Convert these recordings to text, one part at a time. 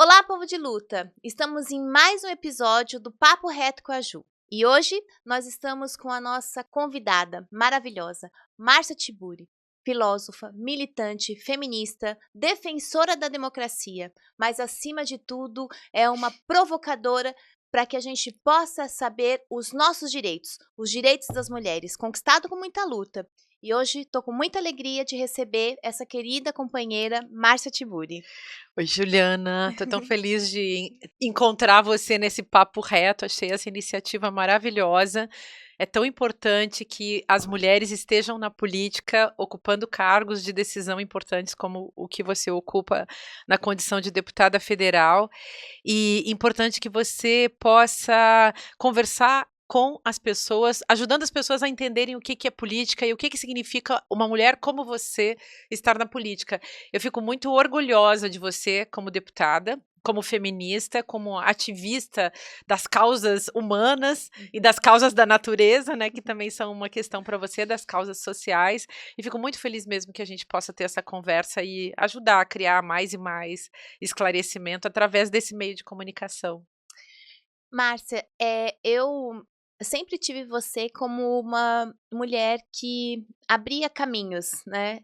Olá, povo de luta! Estamos em mais um episódio do Papo Reto com a Ju. E hoje nós estamos com a nossa convidada maravilhosa, Márcia Tiburi, filósofa, militante, feminista, defensora da democracia, mas acima de tudo é uma provocadora para que a gente possa saber os direitos das mulheres, conquistado com muita luta. E hoje estou com muita alegria de receber essa querida companheira, Márcia Tiburi. Oi, Juliana, tô tão feliz de encontrar você nesse papo reto, achei essa iniciativa maravilhosa. É tão importante que as mulheres estejam na política, ocupando cargos de decisão importantes como o que você ocupa na condição de deputada federal, e importante que você possa conversar com as pessoas, ajudando as pessoas a entenderem o que que é política e o que que significa uma mulher como você estar na política. Eu fico muito orgulhosa de você como deputada, como feminista, como ativista das causas humanas e das causas da natureza, né, que também são uma questão para você, das causas sociais, e fico muito feliz mesmo que a gente possa ter essa conversa e ajudar a criar mais e mais esclarecimento através desse meio de comunicação. Márcia, eu sempre tive você como uma mulher que abria caminhos, né.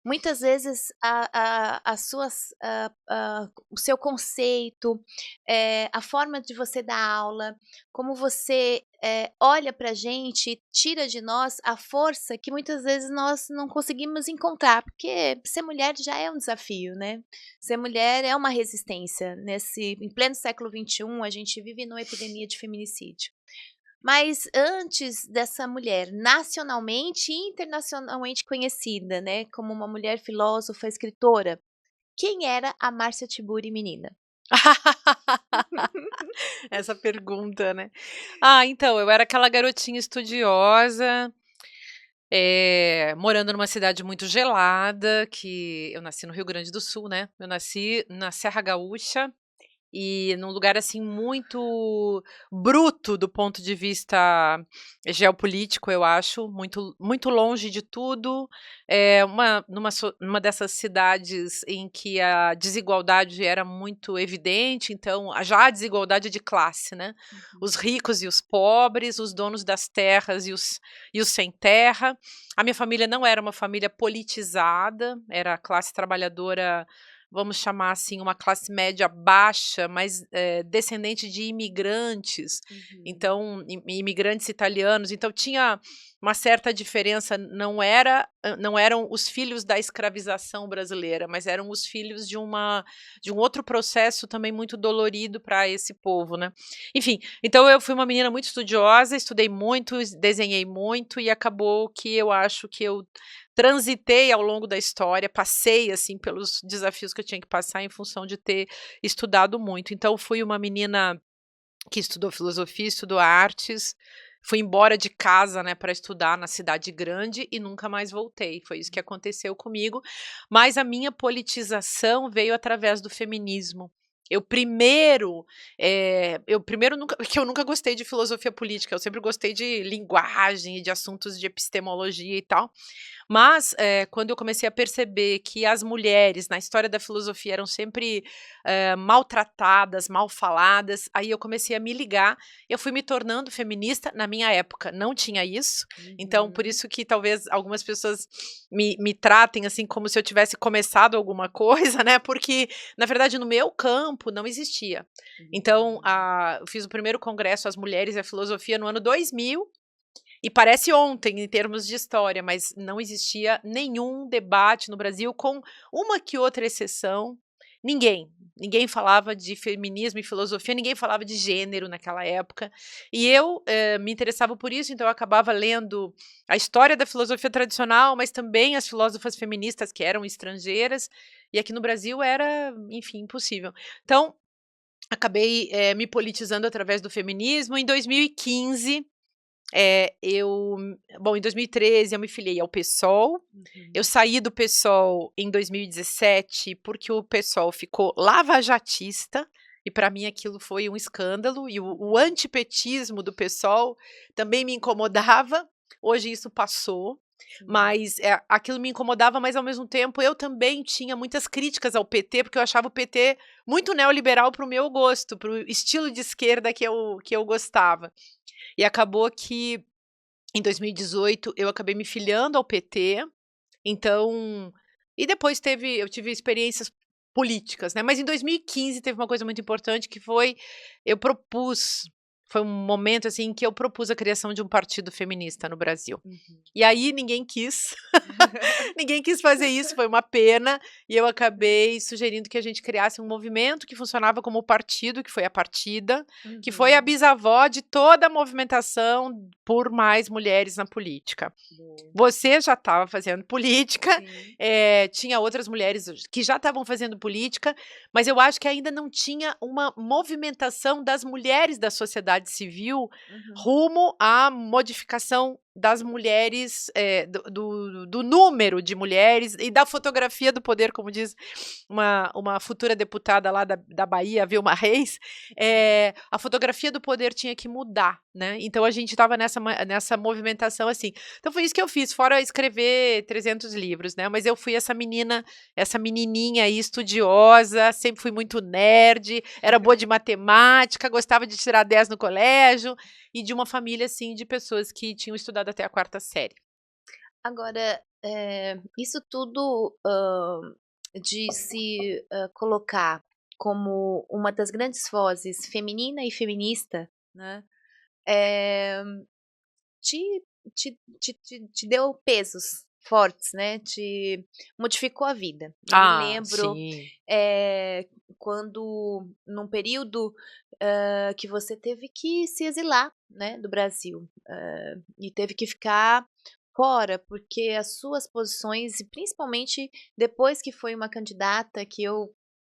Muitas vezes o seu conceito, a forma de você dar aula, como você, olha pra gente, tira de nós a força que muitas vezes nós não conseguimos encontrar, porque ser mulher já é um desafio, né. Ser mulher é uma resistência, em pleno século XXI, a gente vive numa epidemia de feminicídio. Mas antes dessa mulher nacionalmente e internacionalmente conhecida, né, como uma mulher filósofa, escritora, quem era a Márcia Tiburi menina? Essa pergunta, né. Então, eu era aquela garotinha estudiosa, morando numa cidade muito gelada, que eu nasci no Rio Grande do Sul, né, eu nasci na Serra Gaúcha, e num lugar, assim, muito bruto do ponto de vista geopolítico, eu acho, muito longe de tudo, numa dessas cidades em que a desigualdade era muito evidente, então já a desigualdade de classe, né, Uhum. os ricos e os pobres, os donos das terras e os sem terra. A minha família não era uma família politizada, era a classe trabalhadora, vamos chamar assim, uma classe média baixa, mas, descendente de imigrantes, Uhum. então imigrantes italianos, então tinha uma certa diferença, não eram os filhos da escravização brasileira, mas eram os filhos de um outro processo também muito dolorido para esse povo, né. Enfim, então eu fui uma menina muito estudiosa, estudei muito, desenhei muito e acabou que eu acho que eu transitei ao longo da história, passei, assim, pelos desafios que eu tinha que passar em função de ter estudado muito. Então fui uma menina que estudou filosofia, estudou artes, fui embora de casa, né, para estudar na cidade grande e nunca mais voltei, foi isso que aconteceu comigo, mas a minha politização veio através do feminismo. Eu primeiro nunca porque eu nunca gostei de filosofia política, eu sempre gostei de linguagem e de assuntos de epistemologia e tal, mas, quando eu comecei a perceber que as mulheres na história da filosofia eram sempre, maltratadas, mal faladas, aí eu comecei a me ligar, eu fui me tornando feminista na minha época, não tinha isso, então por Uhum. isso que talvez algumas pessoas me tratem, assim, como se eu tivesse começado alguma coisa, né, porque na verdade no meu campo não existia. Então, Uhum. eu fiz o primeiro congresso As Mulheres e a Filosofia no ano 2000, e parece ontem em termos de história, mas não existia nenhum debate no Brasil, com uma que outra exceção, ninguém falava de feminismo e filosofia, ninguém falava de gênero naquela época, e eu, me interessava por isso, então eu acabava lendo a história da filosofia tradicional, mas também as filósofas feministas que eram estrangeiras, e aqui no Brasil era, enfim, impossível. Então, acabei, me politizando através do feminismo. Em 2015, em 2013 eu me filiei ao PSOL, eu Uhum. saí do PSOL em 2017, porque o PSOL ficou lavajatista, e para mim aquilo foi um escândalo, e o Uhum. antipetismo do PSOL também me incomodava, hoje isso passou, Mas aquilo me incomodava, mas ao mesmo tempo eu também tinha muitas críticas ao PT, porque eu achava o PT muito neoliberal para o meu gosto, para o estilo de esquerda que eu gostava. E acabou que em 2018 eu acabei me filiando ao PT, então e depois eu tive experiências políticas, né, mas em 2015 teve uma coisa muito importante que eu propus foi um momento, assim, em que eu propus a criação de um partido feminista no Brasil. Uhum. E aí ninguém quis, ninguém quis fazer isso, foi uma pena, e eu acabei sugerindo que a gente criasse um movimento que funcionava como partido, que foi a Partida, que foi a Uhum. bisavó de toda a movimentação por mais mulheres na política. Boa. Você já estava fazendo política, Sim. tinha outras mulheres que já estavam fazendo política, mas eu acho que ainda não tinha uma movimentação das mulheres da sociedade civil Uhum. rumo à modificação das mulheres, do número de mulheres e da fotografia do poder, como diz uma futura deputada lá da Bahia, Vilma Reis, a fotografia do poder tinha que mudar, né? Então a gente estava nessa movimentação assim. Então foi isso que eu fiz, fora escrever 300 livros, né? Mas eu fui essa menininha aí estudiosa, sempre fui muito nerd, era boa de matemática, gostava de tirar 10 no colégio e de uma família assim de pessoas que tinham estudado até a 4ª série. Agora, isso tudo, de se, colocar como uma das grandes vozes feminina e feminista, né, eh, te te deu pesos fortes, né, te modificou a vida. Eu me Ah, lembro, sim. quando num período, que você teve que se exilar, né, do Brasil, e teve que ficar fora, porque as suas posições, e principalmente depois que foi uma candidata, que eu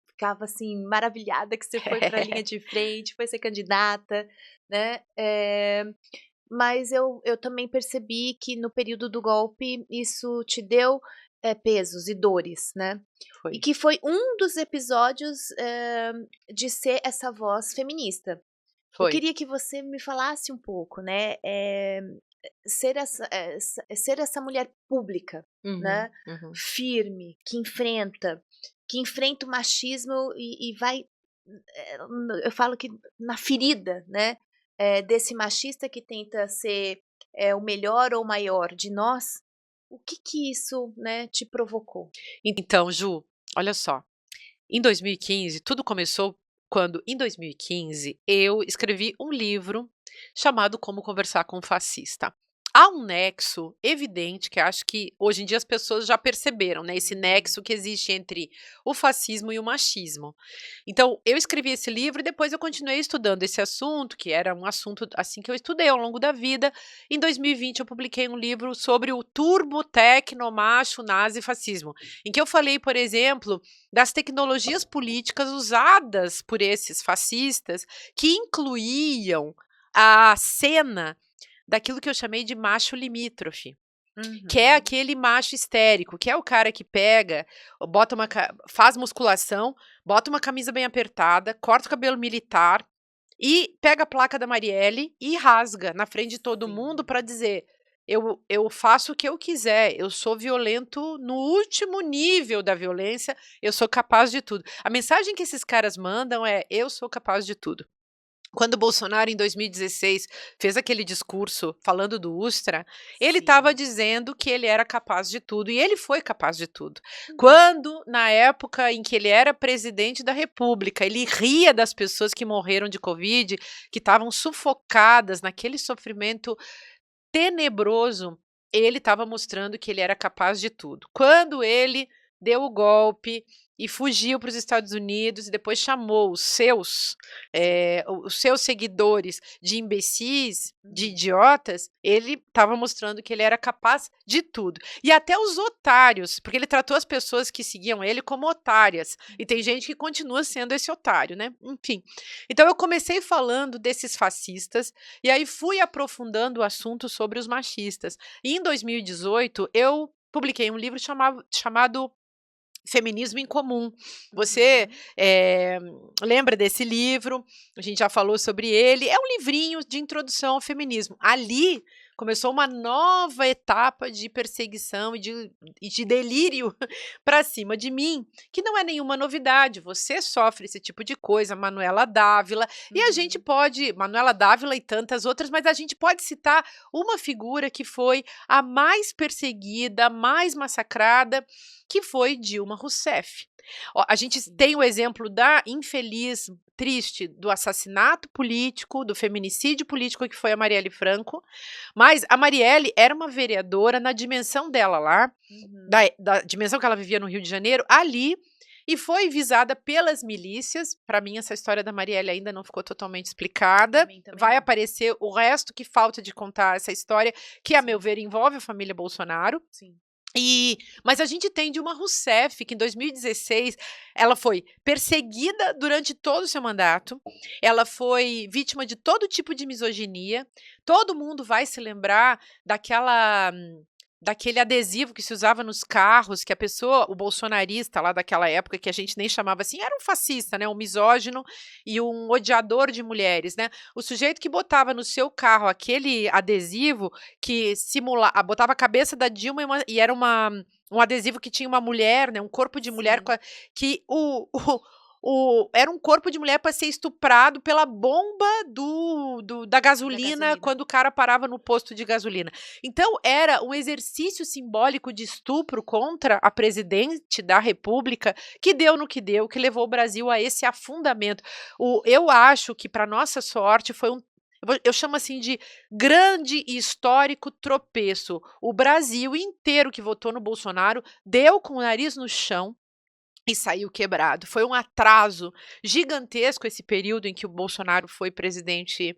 ficava, assim, maravilhada que você foi para a linha de frente, foi ser candidata, né, mas eu também percebi que no período do golpe isso te deu, pesos e dores, né. E Foi. que foi um dos episódios, de ser essa voz feminista. Eu Foi. queria que você me falasse um pouco, né, ser essa mulher pública, Uhum, né, uhum. firme, que enfrenta o machismo e vai, eu falo que na ferida, né, desse machista que tenta ser, o melhor ou maior de nós, o que que isso, né, te provocou? Então, Ju, olha só, em 2015 tudo começou quando, em 2015, eu escrevi um livro chamado Como Conversar com um Fascista. Há um nexo evidente que acho que hoje em dia as pessoas já perceberam, né, esse Uhum. nexo que existe entre o fascismo e o machismo. Então, eu escrevi esse livro e depois eu continuei estudando esse assunto, que era um assunto assim que eu estudei ao longo da vida. Em 2020 eu publiquei um livro sobre o turbo tecno macho nazi fascismo, em que eu falei, por exemplo, das tecnologias políticas usadas por esses fascistas, que incluíam a cena daquilo que eu chamei de macho limítrofe, que é Uhum. aquele macho histérico, que é o cara que pega, bota faz musculação, bota uma camisa bem apertada, corta o cabelo militar e pega a placa da Marielle e rasga na frente de todo mundo Sim. para dizer: eu faço o que eu quiser, eu sou violento no último nível da violência, eu sou capaz de tudo. A mensagem que esses caras mandam é: eu sou capaz de tudo. Quando o Bolsonaro, em 2016, fez aquele discurso falando do Ustra, ele estava Sim. dizendo que ele era capaz de tudo, e ele foi capaz de tudo. Uhum. Quando, na época em que ele era presidente da República, ele ria das pessoas que morreram de Covid, que estavam sufocadas naquele sofrimento tenebroso, ele estava mostrando que ele era capaz de tudo. Quando ele deu o golpe e fugiu para os Estados Unidos e depois chamou os seus seguidores de imbecis, de Uhum. idiotas, ele estava mostrando que ele era capaz de tudo. E até os otários, porque ele tratou as pessoas que seguiam ele como otárias. E tem gente que continua sendo esse otário, né? Enfim. Então eu comecei falando desses fascistas e aí fui aprofundando o assunto sobre os machistas. E em 2018 eu publiquei um livro chamado Feminismo em Comum. Você, Uhum. lembra desse livro? A gente já falou sobre ele. É um livrinho de introdução ao feminismo. Ali Começou uma nova etapa de perseguição e de delírio para cima de mim, que não é nenhuma novidade. Você sofre esse tipo de coisa, Manuela Dávila, e a gente Uhum. pode, Manuela Dávila e tantas outras, mas a gente pode citar uma figura que foi a mais perseguida, a mais massacrada, que foi Dilma Rousseff. Ó, a gente Sim. tem o exemplo da infeliz, triste, do assassinato político, do feminicídio político que foi a Marielle Franco, mas a Marielle era uma vereadora na dimensão dela lá, Uhum. da dimensão que ela vivia no Rio de Janeiro, ali, e foi visada pelas milícias. Para mim, essa história da Marielle ainda não ficou totalmente Pra explicada. mim também Vai não. aparecer o resto que falta de contar essa história, que, a meu Sim, ver, envolve a família Bolsonaro. sim. Mas a gente tem Dilma Rousseff, que em 2016 ela foi perseguida durante todo o seu mandato, ela foi vítima de todo tipo de misoginia. Todo mundo vai se lembrar daquele adesivo que se usava nos carros, que a pessoa, o bolsonarista lá daquela época, que a gente nem chamava assim, era um fascista, né, um misógino e um odiador de mulheres, né. O sujeito que botava no seu carro aquele adesivo que botava a cabeça da Dilma e era um adesivo que tinha uma mulher, né, um corpo de mulher Sim, que era um corpo de mulher para ser estuprado pela bomba da da gasolina gasolina. quando o cara parava no posto de gasolina. Então era um exercício simbólico de estupro contra a presidente da república, que deu no que deu, que levou o Brasil a esse afundamento. Eu acho que, para nossa sorte, foi eu chamo assim de grande e histórico tropeço. O Brasil inteiro que votou no Bolsonaro deu com o nariz no chão e saiu quebrado. Foi um atraso gigantesco esse período em que o Bolsonaro foi presidente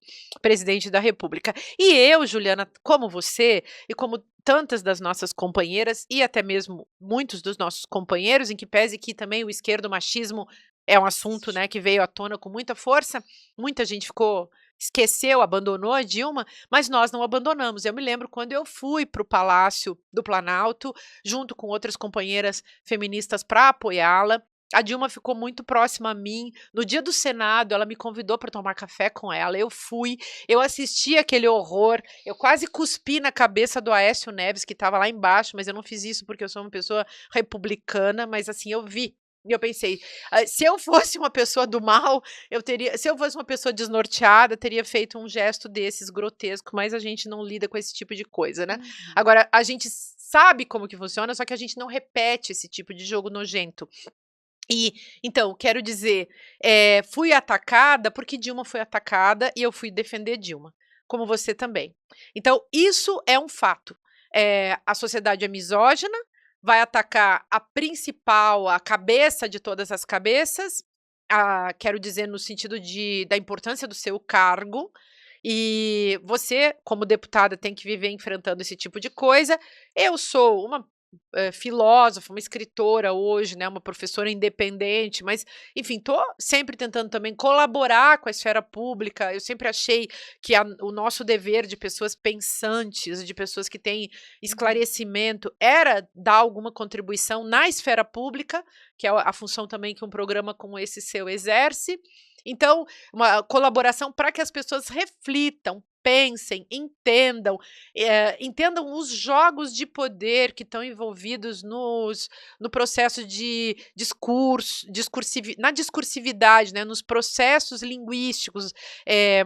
da república. E eu, Juliana, como você e como tantas das nossas companheiras e até mesmo muitos dos nossos companheiros, em que pese que também o esquerdomachismo é um assunto, Existe. né, que veio à tona com muita força, muita gente esqueceu, abandonou a Dilma, mas nós não abandonamos. Eu me lembro quando eu fui para o Palácio do Planalto, junto com outras companheiras feministas, para apoiá-la. A Dilma ficou muito próxima a mim. No dia do Senado, ela me convidou para tomar café com ela. Eu fui, eu assisti aquele horror. Eu quase cuspi na cabeça do Aécio Neves, que estava lá embaixo, mas eu não fiz isso porque eu sou uma pessoa republicana, mas assim, eu vi. E eu pensei, se eu fosse uma pessoa do mal, se eu fosse uma pessoa desnorteada, teria feito um gesto desses grotesco, mas a gente não lida com esse tipo de coisa, né. Uhum. Agora, a gente sabe como que funciona, só que a gente não repete esse tipo de jogo nojento. E, então, quero dizer, fui atacada porque Dilma foi atacada e eu fui defender Dilma, como você também. Então, isso é um fato. A sociedade é misógina, vai atacar a principal, a cabeça de todas as cabeças, quero dizer no sentido da importância do seu cargo, e você, como deputada, tem que viver enfrentando esse tipo de coisa. Eu sou uma filósofa, uma escritora hoje, né, uma professora independente, mas, enfim, tô sempre tentando também colaborar com a esfera pública. Eu sempre achei que o nosso dever de pessoas pensantes, de pessoas que têm Uhum. esclarecimento, era dar alguma contribuição na esfera pública, que é a função também que um programa como esse seu exerce. Então, uma colaboração para que as pessoas reflitam, pensem, entendam os jogos de poder que estão envolvidos no processo de na discursividade, né, nos processos linguísticos, eh,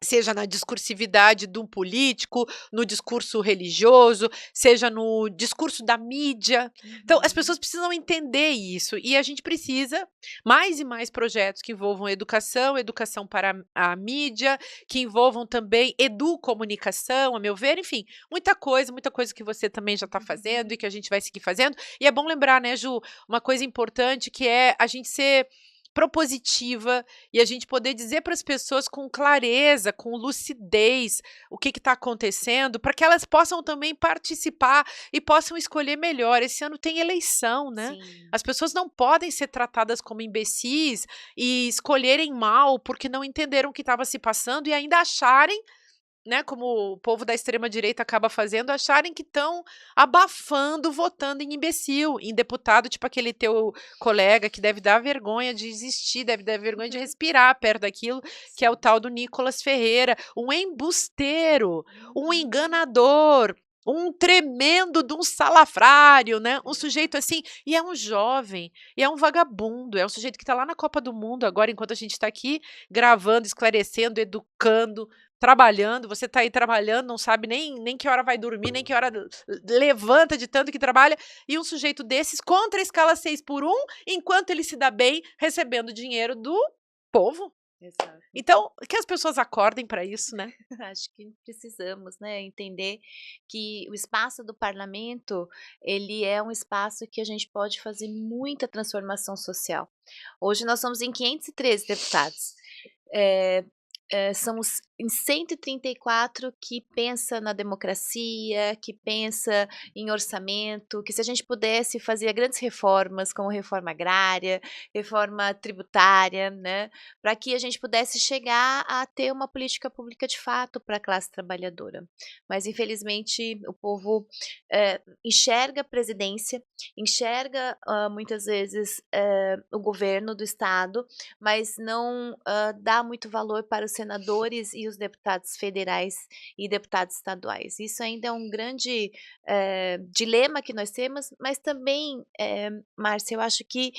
seja na discursividade de um político, no discurso religioso, seja no discurso da mídia. Então, as Uhum. pessoas precisam entender isso e a gente precisa mais e mais projetos que envolvam educação, educação para a mídia, que envolvam também educomunicação, a meu ver, enfim, muita coisa que você também já está fazendo e que a gente vai seguir fazendo. E é bom lembrar, né, Ju, uma coisa importante que é a gente ser propositiva e a gente poder dizer para as pessoas com clareza, com lucidez, o que está acontecendo, para que elas possam também participar e possam escolher melhor. Esse ano tem eleição, né? Sim. As pessoas não podem ser tratadas como imbecis e escolherem mal porque não entenderam o que estava se passando e ainda acharem né, como o povo da extrema direita acaba fazendo, acharem que estão abafando, votando em imbecil, em deputado, tipo aquele teu colega que deve dar vergonha de existir, deve dar vergonha de respirar perto daquilo, que é o Sim. tal do Nicolas Ferreira, um embusteiro, um Uhum. enganador, um tremendo de um salafrário, né? Um sujeito assim, e é um jovem, e é um vagabundo, é um sujeito que está lá na Copa do Mundo agora, enquanto a gente está aqui gravando, esclarecendo, educando, trabalhando. Você está aí trabalhando, não sabe nem que hora vai dormir, nem que hora levanta de tanto que trabalha, e um sujeito desses contra a escala 6 por 1, enquanto ele se dá bem recebendo dinheiro do povo. Exato. Então, que as pessoas acordem para isso, né? Acho que precisamos, né, entender que o espaço do parlamento, ele é um espaço que a gente pode fazer muita transformação social. Hoje nós somos em 513 deputados. Eh somos em 134 que pensa na democracia, que pensa em orçamento, que se a gente pudesse fazer grandes reformas, como reforma agrária, reforma tributária, né, para que a gente pudesse chegar a ter uma política pública de fato para a classe trabalhadora. Mas infelizmente o povo, enxerga a presidência, enxerga, muitas vezes, o governo do estado, mas não, dá muito valor para os senadores e os deputados federais e deputados estaduais. Isso ainda é um grande, dilema que nós temos, mas também, Márcia, eu acho que,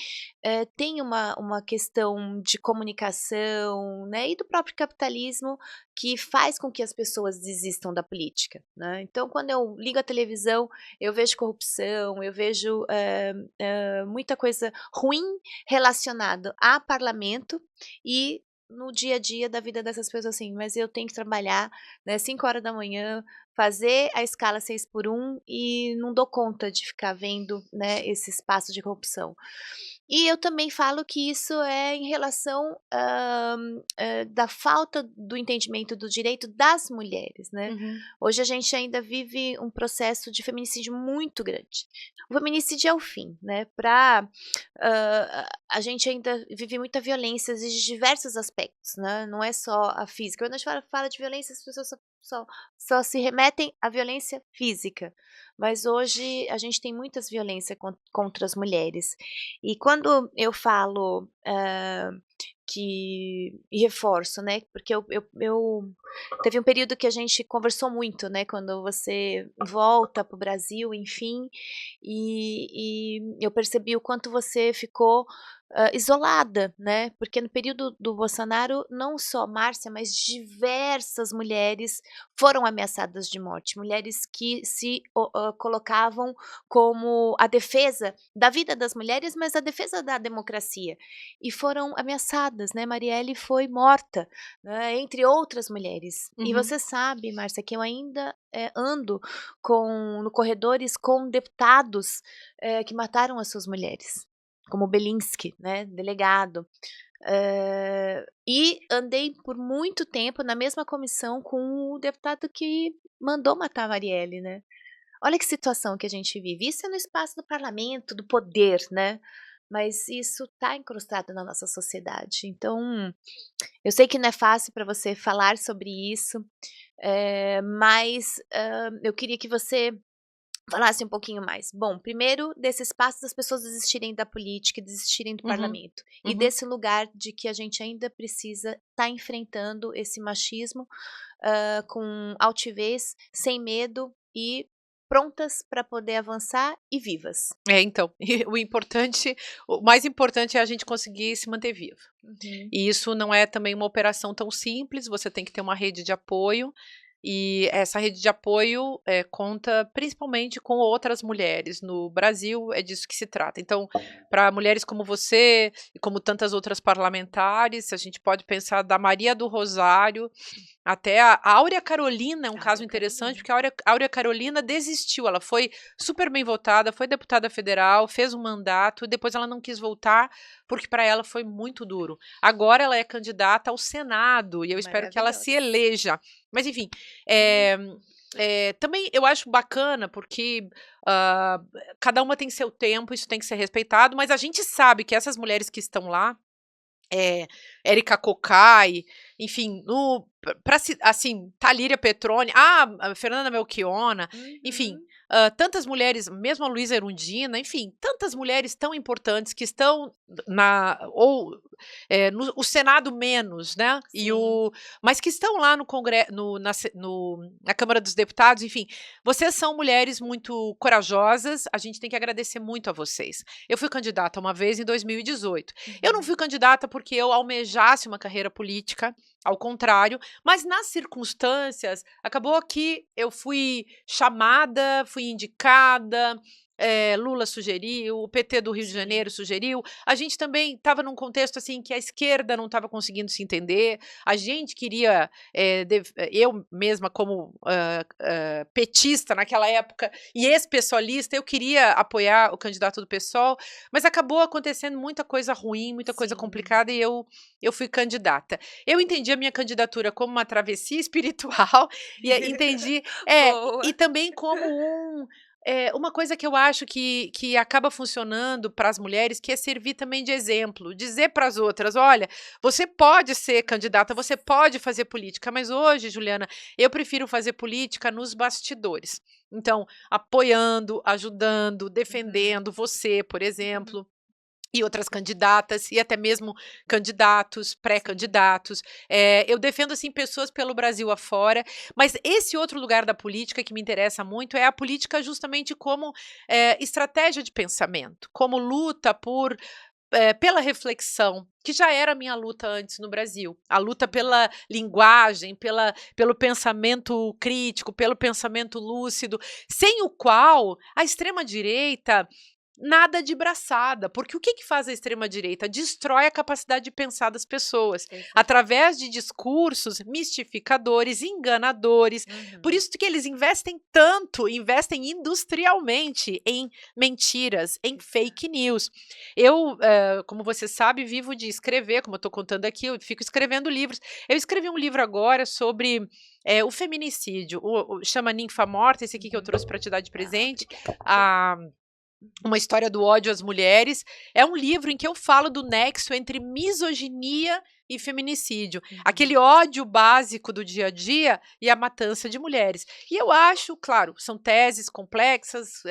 tem uma questão de comunicação, né, e do próprio capitalismo que faz com que as pessoas desistam da política, né. Então quando eu ligo a televisão, eu vejo corrupção, eu vejo, muita coisa ruim relacionado a parlamento e no dia a dia da vida dessas pessoas, assim, mas eu tenho que trabalhar, né, 5 horas da manhã, fazer a escala 6 por 1 e não dou conta de ficar vendo, né, esse espaço de corrupção. E eu também falo que isso é em relação, da falta do entendimento do direito das mulheres, né. Uhum. Hoje a gente ainda vive um processo de feminicídio muito grande. O feminicídio é o fim, né, a gente ainda vive muita violência de diversos aspectos, né, não é só a física. Quando a gente fala de violência, as pessoas só só se remetem à violência física, mas hoje a gente tem muitas violência contra as mulheres. E quando eu falo, e reforço, né, porque eu teve um período que a gente conversou muito, né, quando você volta para o Brasil, enfim, e eu percebi o quanto você ficou, isolada, né, porque no período do Bolsonaro, não só Márcia, mas diversas mulheres foram ameaçadas de morte, mulheres que se colocavam como a defesa da vida das mulheres, mas a defesa da democracia, e foram ameaçadas, né, Marielle foi morta, né, entre outras mulheres. E Uhum. você sabe, Márcia, que eu ainda, ando no corredores com deputados, que mataram as suas mulheres, como Belинski, né, delegado. E andei por muito tempo na mesma comissão com o deputado que mandou matar a Marielle, né. Olha que situação que a gente vive. Isso é no espaço do parlamento, do poder, né, mas isso está incrustado na nossa sociedade. Então, eu sei que não é fácil para você falar sobre isso, mas, eu queria que você falasse um pouquinho mais. Bom, primeiro desse espaço das pessoas desistirem da política, desistirem do Uhum. parlamento, e Uhum. desse lugar de que a gente ainda precisa estar enfrentando esse machismo, com altivez, sem medo e prontas para poder avançar e vivas. É, então, o mais importante é a gente conseguir se manter vivo. Uhum. E isso não é também uma operação tão simples, você tem que ter uma rede de apoio, e essa rede de apoio, conta principalmente com outras mulheres. No Brasil é disso que se trata. Então, para mulheres como você e como tantas outras parlamentares, a gente pode pensar da Maria do Rosário até a Áurea Carolina é um caso Áurea interessante, Carolina. porque a Áurea Carolina desistiu, ela foi super bem votada, foi deputada federal, fez um mandato, e depois ela não quis voltar, porque para ela foi muito duro. Agora ela é candidata ao Senado, e eu espero que ela se Maravilhosa. eleja. Mas enfim, eh também eu acho bacana, porque, hã, cada uma tem seu tempo, isso tem que ser respeitado, mas a gente sabe que essas mulheres que estão lá, Érica Cocai, enfim, assim, Thalíria Petroni, a Fernanda Melchiona, enfim, tantas mulheres, mesmo a Luísa Erundina, enfim, tantas mulheres tão importantes que estão o Senado menos, né? Mas que estão lá no Congresso, na Câmara dos Deputados, enfim, vocês são mulheres muito corajosas, a gente tem que agradecer muito a vocês. Eu fui candidata uma vez em 2018. Eu não fui candidata porque eu almejasse uma carreira política, ao contrário, mas nas circunstâncias, acabou que eu fui chamada, fui indicada, Lula sugeriu, o PT do Rio de Janeiro sugeriu, a gente também estava num contexto assim que a esquerda não estava conseguindo se entender, a gente queria, eu mesma como petista naquela época e ex-pessoalista, eu queria apoiar o candidato do PSOL, mas acabou acontecendo muita coisa ruim, muita coisa complicada e eu fui candidata. Eu entendi a minha candidatura como uma travessia espiritual e entendi, e também como uma coisa que eu acho que acaba funcionando para as mulheres, que é servir também de exemplo, dizer para as outras, olha, você pode ser candidata, você pode fazer política, mas hoje, Juliana, eu prefiro fazer política nos bastidores. Então, apoiando, ajudando, defendendo você, por exemplo, e outras candidatas, e até mesmo candidatos, pré-candidatos. Eu defendo, assim, pessoas pelo Brasil afora, mas esse outro lugar da política que me interessa muito é a política justamente como estratégia de pensamento, como luta pela reflexão, que já era a minha luta antes no Brasil. A luta pela linguagem, pelo pensamento crítico, pelo pensamento lúcido, sem o qual a extrema-direita nada de braçada, porque o que faz a extrema-direita? Destrói a capacidade de pensar das pessoas, através de discursos mistificadores, enganadores, por isso que eles investem tanto, investem industrialmente em mentiras, em fake news. Eu, como você sabe, vivo de escrever, como eu estou contando aqui, eu fico escrevendo livros. Eu escrevi um livro agora sobre o feminicídio, chama Ninfa Morta, esse aqui que eu trouxe para te dar de presente, uma história do ódio às mulheres. É um livro em que eu falo do nexo entre misoginia e feminicídio, aquele ódio básico do dia a dia e a matança de mulheres. E eu acho, claro, são teses complexas,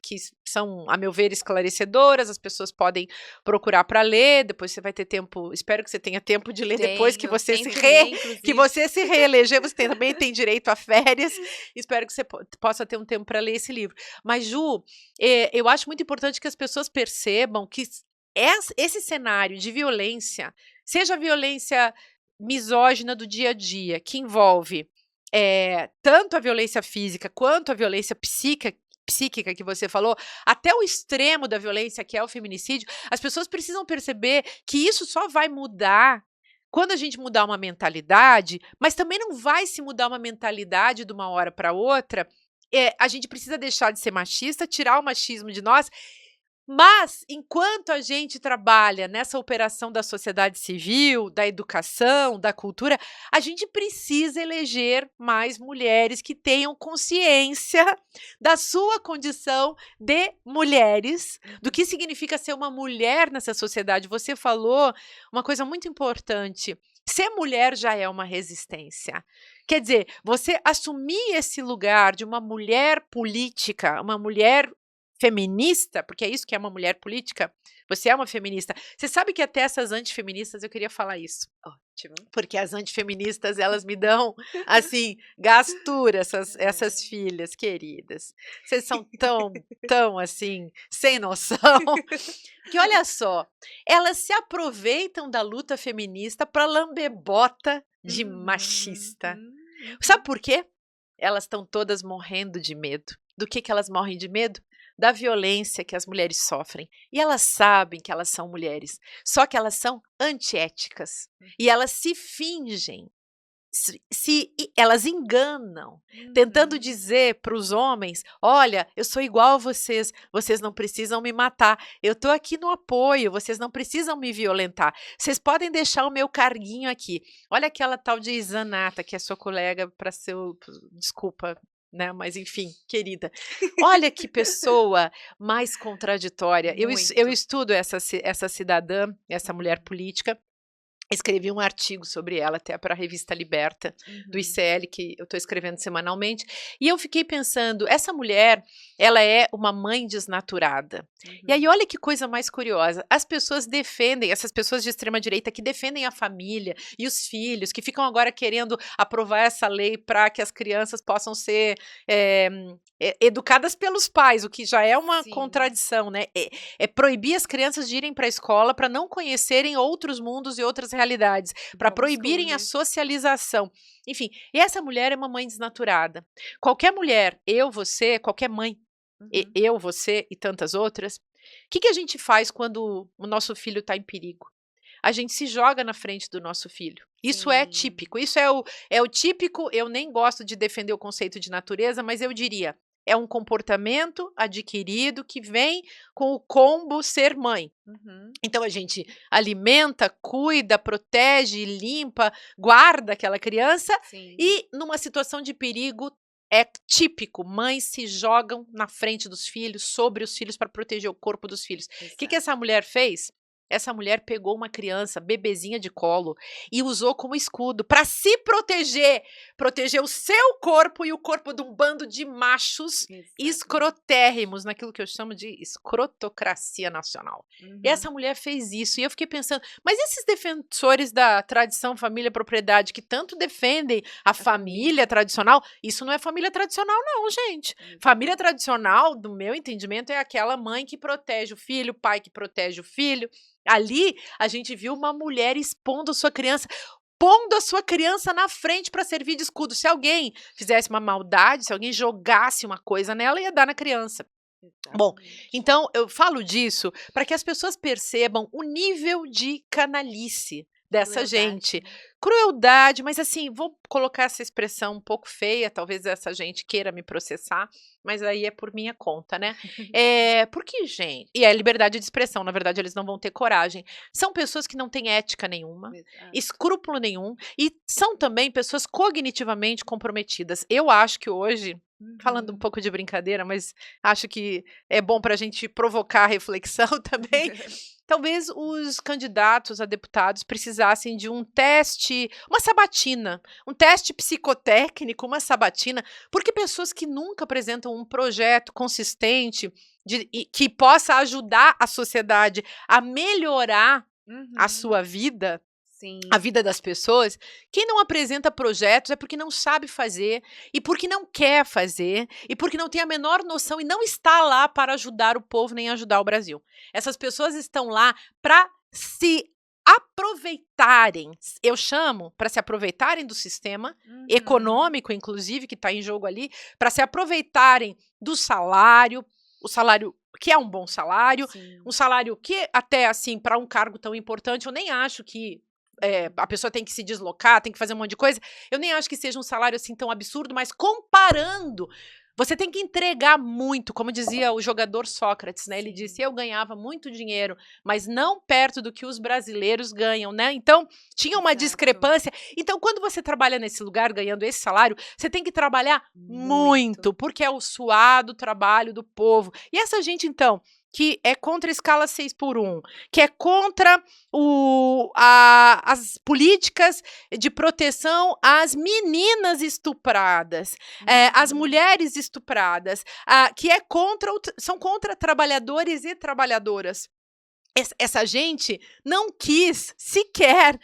que são, a meu ver, esclarecedoras, as pessoas podem procurar para ler, depois você vai ter tempo, espero que você tenha tempo de ler depois que você se reeleger, você também tem direito a férias, espero que você possa ter um tempo para ler esse livro. Mas, Ju, eu acho muito importante que as pessoas percebam que esse cenário de violência, seja a violência misógina do dia a dia, que envolve tanto a violência física quanto a violência psíquica que você falou, até o extremo da violência que é o feminicídio, as pessoas precisam perceber que isso só vai mudar quando a gente mudar uma mentalidade, mas também não vai se mudar uma mentalidade de uma hora para outra. A gente precisa deixar de ser machista, tirar o machismo de nós. Mas, enquanto a gente trabalha nessa operação da sociedade civil, da educação, da cultura, a gente precisa eleger mais mulheres que tenham consciência da sua condição de mulheres, do que significa ser uma mulher nessa sociedade. Você falou uma coisa muito importante. Ser mulher já é uma resistência. Quer dizer, você assumir esse lugar de uma mulher política, uma mulher feminista, porque é isso que é uma mulher política, você é uma feminista. Você sabe que até essas antifeministas, eu queria falar isso. Ótimo. Porque as antifeministas, elas me dão, assim, gastura, essas filhas queridas. Vocês são tão, assim, sem noção. Que olha só, elas se aproveitam da luta feminista para lamber bota de machista. Sabe por quê? Elas estão todas morrendo de medo. Do que elas morrem de medo? Da violência que as mulheres sofrem. E elas sabem que elas são mulheres, só que elas são antiéticas. E elas se fingem, elas enganam, tentando dizer para os homens, olha, eu sou igual a vocês, vocês não precisam me matar, eu estou aqui no apoio, vocês não precisam me violentar, vocês podem deixar o meu carguinho aqui. Olha aquela tal de Zanata, que é sua colega para seu... Desculpa, né? Mas enfim, querida, olha que pessoa mais contraditória. Eu estudo essa cidadã, essa mulher política, escrevi um artigo sobre ela até para a revista Liberta, do ICL, que eu estou escrevendo semanalmente, e eu fiquei pensando, essa mulher, ela é uma mãe desnaturada. E aí olha que coisa mais curiosa, as pessoas defendem, essas pessoas de extrema direita que defendem a família e os filhos, que ficam agora querendo aprovar essa lei para que as crianças possam ser educadas pelos pais, o que já é uma contradição, né? É proibir as crianças de irem para a escola para não conhecerem outros mundos e outras realidades, para proibirem a socialização. Enfim, e essa mulher é uma mãe desnaturada. Qualquer mulher, eu, você, qualquer mãe, eu, você e tantas outras, o que a gente faz quando o nosso filho está em perigo? A gente se joga na frente do nosso filho. Isso é típico, isso é o típico, eu nem gosto de defender o conceito de natureza, mas eu diria, é um comportamento adquirido que vem com o combo ser mãe. Então a gente alimenta, cuida, protege, limpa, guarda aquela criança e numa situação de perigo é típico, mães se jogam na frente dos filhos, sobre os filhos para proteger o corpo dos filhos. O que essa mulher fez? Essa mulher pegou uma criança, bebezinha de colo, e usou como escudo para se proteger. Proteger o seu corpo e o corpo de um bando de machos escrotérrimos, naquilo que eu chamo de escrotocracia nacional. E essa mulher fez isso. E eu fiquei pensando, mas esses defensores da tradição, família, propriedade, que tanto defendem a família tradicional, isso não é família tradicional não, gente. Família tradicional, do meu entendimento, é aquela mãe que protege o filho, pai que protege o filho. Ali, a gente viu uma mulher expondo sua criança, pondo a sua criança na frente para servir de escudo. Se alguém fizesse uma maldade, se alguém jogasse uma coisa nela, ia dar na criança. Bom, então eu falo disso para que as pessoas percebam o nível de canalice dessa gente. Crueldade, mas assim, vou colocar essa expressão um pouco feia, talvez essa gente queira me processar, mas aí é por minha conta, né? Porque, gente, e é liberdade de expressão, na verdade eles não vão ter coragem. São pessoas que não têm ética nenhuma, escrúpulo nenhum, e são também pessoas cognitivamente comprometidas. Eu acho que hoje, falando um pouco de brincadeira, mas acho que é bom para a gente provocar reflexão também, talvez os candidatos a deputados precisassem de um teste, uma sabatina, um teste psicotécnico, uma sabatina, porque pessoas que nunca apresentam um projeto consistente que possa ajudar a sociedade a melhorar a sua vida, a vida das pessoas, quem não apresenta projetos é porque não sabe fazer, e porque não quer fazer, e porque não tem a menor noção e não está lá para ajudar o povo nem ajudar o Brasil. Essas pessoas estão lá para se aproveitarem, eu chamo, para se aproveitarem do sistema econômico, inclusive, que está em jogo ali, para se aproveitarem do salário, o salário que é um bom salário, um salário que até assim, para um cargo tão importante, eu nem acho que a pessoa tem que se deslocar, tem que fazer um monte de coisa. Eu nem acho que seja um salário assim tão absurdo, mas comparando, você tem que entregar muito, como dizia o jogador Sócrates, né? Ele disse, eu ganhava muito dinheiro, mas não perto do que os brasileiros ganham, né? Então, tinha uma discrepância. Então, quando você trabalha nesse lugar, ganhando esse salário, você tem que trabalhar muito, porque é o suado trabalho do povo. E essa gente, então, que é contra a escala 6x1, que é contra as políticas de proteção às meninas estupradas, às mulheres estupradas, que são contra trabalhadores e trabalhadoras. Essa gente não quis sequer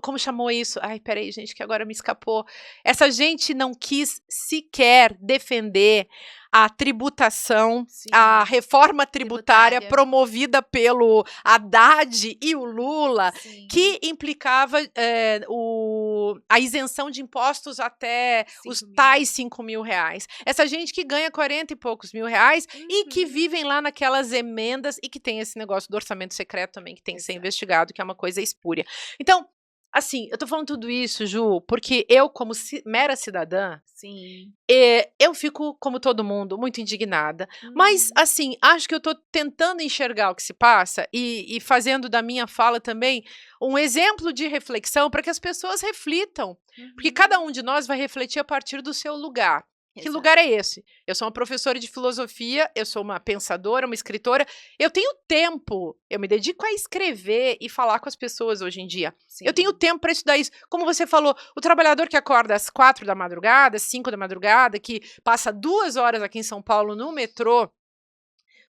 como chamou isso? Ai, peraí, gente, que agora me escapou. Essa gente não quis sequer defender a tributação, a reforma tributária promovida pelo Haddad e o Lula, que implicava a isenção de impostos até os tais 5 mil reais. Essa gente que ganha 40 e poucos mil reais e que vivem lá naquelas emendas e que tem esse negócio do orçamento secreto também que tem que ser investigado, que é uma coisa espúria. Então, assim, eu tô falando tudo isso, Ju, porque eu, como mera cidadã, eu fico, como todo mundo, muito indignada. Mas, assim, acho que eu tô tentando enxergar o que se passa e fazendo da minha fala também um exemplo de reflexão para que as pessoas reflitam. Porque cada um de nós vai refletir a partir do seu lugar. Que Exato. lugar é esse? Eu sou uma professora de filosofia, eu sou uma pensadora, uma escritora, eu tenho tempo, eu me dedico a escrever e falar com as pessoas hoje em dia. Eu tenho Sim. tempo para estudar isso. Como você falou, o trabalhador que acorda às 4 da madrugada, às 5 da madrugada, que passa 2 horas aqui em São Paulo no metrô,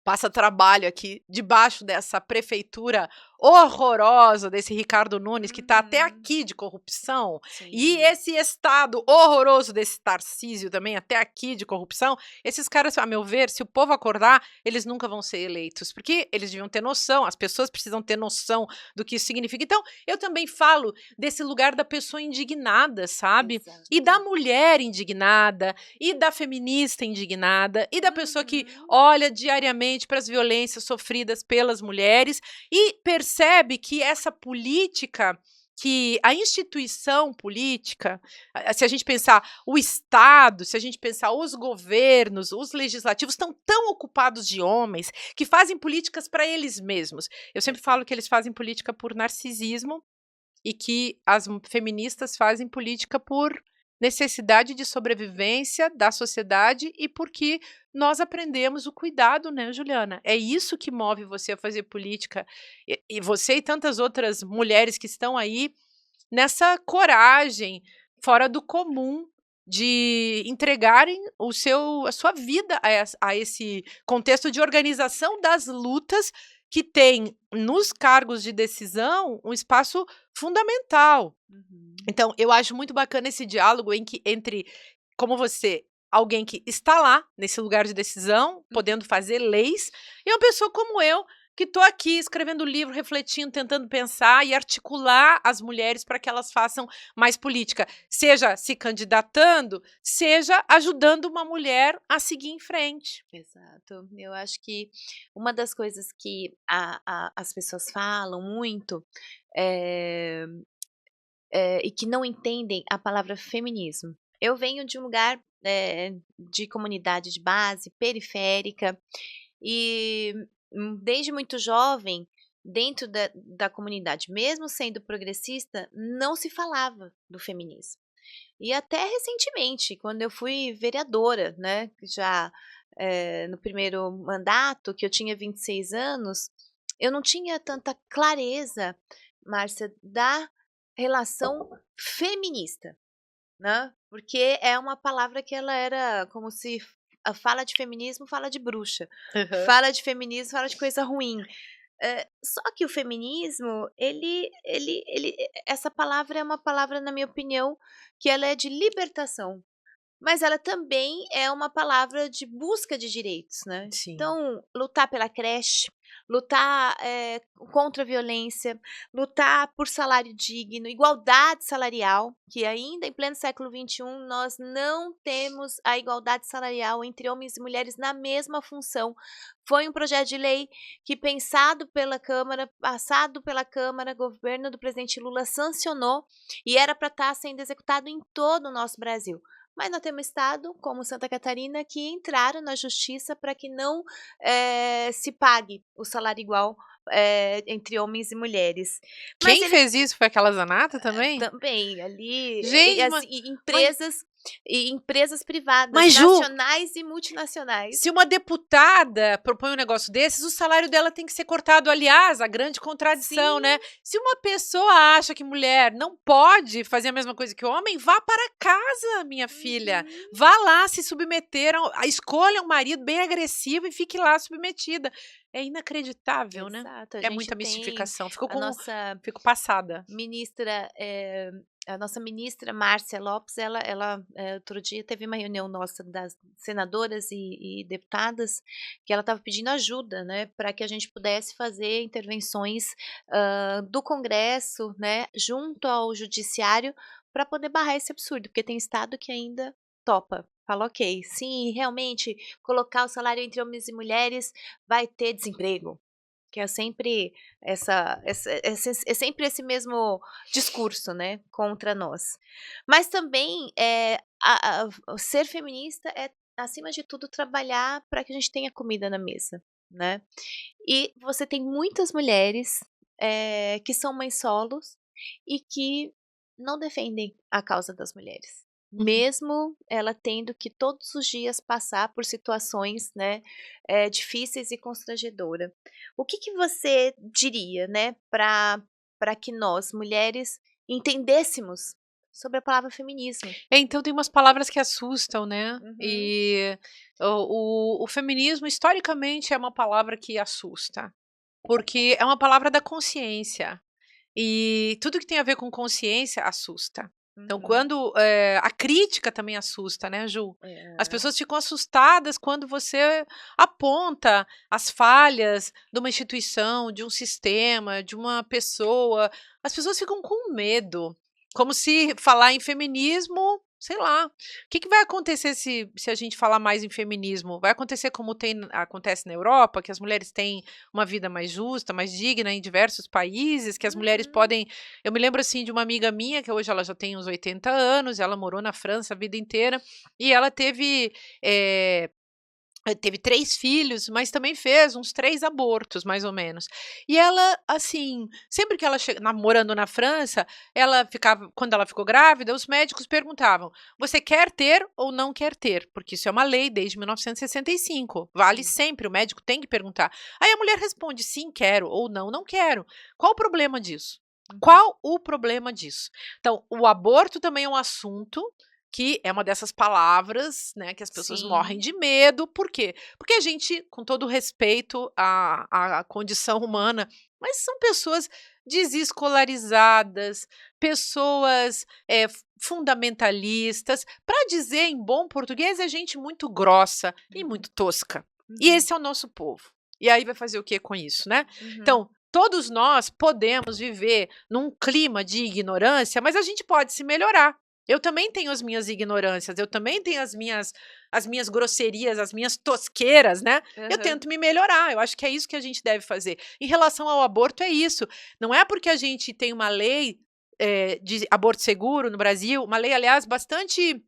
passa trabalho aqui debaixo dessa prefeitura horrorosa, desse Ricardo Nunes, que está até Uhum. aqui de corrupção, e Sim. esse estado horroroso desse Tarcísio também, até aqui de corrupção, esses caras, a meu ver, se o povo acordar, eles nunca vão ser eleitos, porque eles deviam ter noção, as pessoas precisam ter noção do que isso significa. Então, eu também falo desse lugar da pessoa indignada, sabe? E da Exato. mulher indignada, e da feminista indignada, e da pessoa que Uhum. olha diariamente para as violências sofridas pelas mulheres e percebe que essa política, que a instituição política, se a gente pensar o Estado, se a gente pensar os governos, os legislativos, estão tão ocupados de homens que fazem políticas para eles mesmos. Eu sempre falo Exato. que eles fazem política por narcisismo e que as feministas fazem política por necessidade de sobrevivência da sociedade e porque nós aprendemos o cuidado, né, Juliana? É isso que move você a fazer política. E você e tantas outras mulheres que estão aí nessa coragem fora do comum de entregarem a sua vida a esse contexto de organização das lutas que tem nos cargos de decisão um espaço fundamental. Uhum. Então, eu acho muito bacana esse diálogo entre como você, alguém que está lá nesse lugar de decisão, podendo fazer leis, e uma pessoa como eu, que estou aqui escrevendo livro, refletindo, tentando pensar e articular as mulheres para que elas façam mais política, seja se candidatando, seja ajudando uma mulher a seguir em frente. Exato. Eu acho que uma das coisas que as pessoas falam muito, eh e que não entendem a palavra feminismo. Eu venho de um lugar, de comunidade de base, periférica, e, desde muito jovem, dentro da comunidade, mesmo sendo progressista, não se falava do feminismo. E até recentemente, quando eu fui vereadora, né, já, no primeiro mandato, que eu tinha 26 anos, eu não tinha tanta clareza, Márcia, da relação feminista, né, porque é uma palavra que ela era como se fala de feminismo, fala de bruxa, Aham. fala de feminismo, fala de coisa ruim. Só que o feminismo, ele essa palavra é uma palavra, na minha opinião, que ela é de libertação, mas ela também é uma palavra de busca de direitos, né. Sim. Então, lutar pela creche, lutar, contra a violência, lutar por salário digno, igualdade salarial, que ainda em pleno século XXI nós não temos a igualdade salarial entre homens e mulheres na mesma função. Foi um projeto de lei que, pensado pela Câmara, passado pela Câmara, governo do presidente Lula sancionou e era para estar sendo executado em todo o nosso Brasil. Mas nós temos estado, como Santa Catarina, que entraram na justiça para que não, se pague o salário igual, entre homens e mulheres. Mas Quem eles fez isso foi aquela Zanata também? também ali, Gente, assim, mas, empresas privadas, mas Ju, nacionais e multinacionais. se uma deputada propõe um negócio desses, o salário dela tem que ser cortado. Aliás, a grande contradição, Sim. né? Se uma pessoa acha que mulher não pode fazer a mesma coisa que o homem, vá para casa, minha filha. Uhum. Vá lá se submeter escolha um marido bem agressivo e fique lá submetida. É inacreditável, né? Exato, a É gente muita tem mistificação. a nossa Fico passada. ministra, a nossa ministra Márcia Lopes, ela, outro dia teve uma reunião nossa das senadoras e deputadas, que ela estava pedindo ajuda, né, para que a gente pudesse fazer intervenções, do Congresso, né, junto ao judiciário, para poder barrar esse absurdo, porque tem estado que ainda topa, fala: "Ok, sim, realmente colocar o salário entre homens e mulheres vai ter desemprego", que é sempre é sempre esse mesmo discurso, né, contra nós. Mas também, o ser feminista é, acima de tudo, trabalhar para que a gente tenha comida na mesa, né. E você tem muitas mulheres, que são mães solos e que não defendem a causa das mulheres, Uhum. mesmo ela tendo que todos os dias passar por situações, né, difíceis e constrangedora. O que que você diria, né, para que nós mulheres entendêssemos sobre a palavra feminismo? Então tem umas palavras que assustam, né, Uhum, e o feminismo historicamente é uma palavra que assusta, porque é uma palavra da consciência, e tudo que tem a ver com consciência assusta. Então uhum. quando, a crítica também assusta, né, Ju. As É. pessoas ficam assustadas quando você aponta as falhas de uma instituição, de um sistema, de uma pessoa. As pessoas ficam com medo, como se falar em feminismo, sei lá, o que que vai acontecer se a gente falar mais em feminismo? Vai acontecer como acontece na Europa, que as mulheres têm uma vida mais justa, mais digna em diversos países, que as mulheres Uhum. podem. Eu me lembro, assim, de uma amiga minha, que hoje ela já tem uns 80 anos, ela morou na França a vida inteira, e ela eh, teve 3 filhos, mas também fez uns 3 abortos, mais ou menos. E ela, assim, sempre que ela morando na França, ela ficava quando ela ficou grávida, os médicos perguntavam: "Você quer ter ou não quer ter?", porque isso é uma lei desde 1965, vale Sim. sempre, o médico tem que perguntar. Aí a mulher responde: "Sim, quero", ou "Não, não quero". Qual o problema disso? Uhum. Qual o problema disso? Então, o aborto também é um assunto que é uma dessas palavras, né, que as pessoas morrem Sim, de medo, por quê? Porque a gente, com todo respeito à condição humana, mas são pessoas desescolarizadas, pessoas, fundamentalistas, para dizer em bom português, é gente muito grossa e uhum, muito tosca. E uhum, esse é o nosso povo. E aí vai fazer o que com isso, né? uhum. Então, todos nós podemos viver num clima de ignorância, mas a gente pode se melhorar. Eu também tenho as minhas ignorâncias, eu também tenho as minhas grosserias, as minhas tosqueiras, né. Eu Aham. tento me melhorar, eu acho que é isso que a gente deve fazer. Em relação ao aborto é isso, não é porque a gente tem uma lei, de aborto seguro no Brasil, uma lei aliás bastante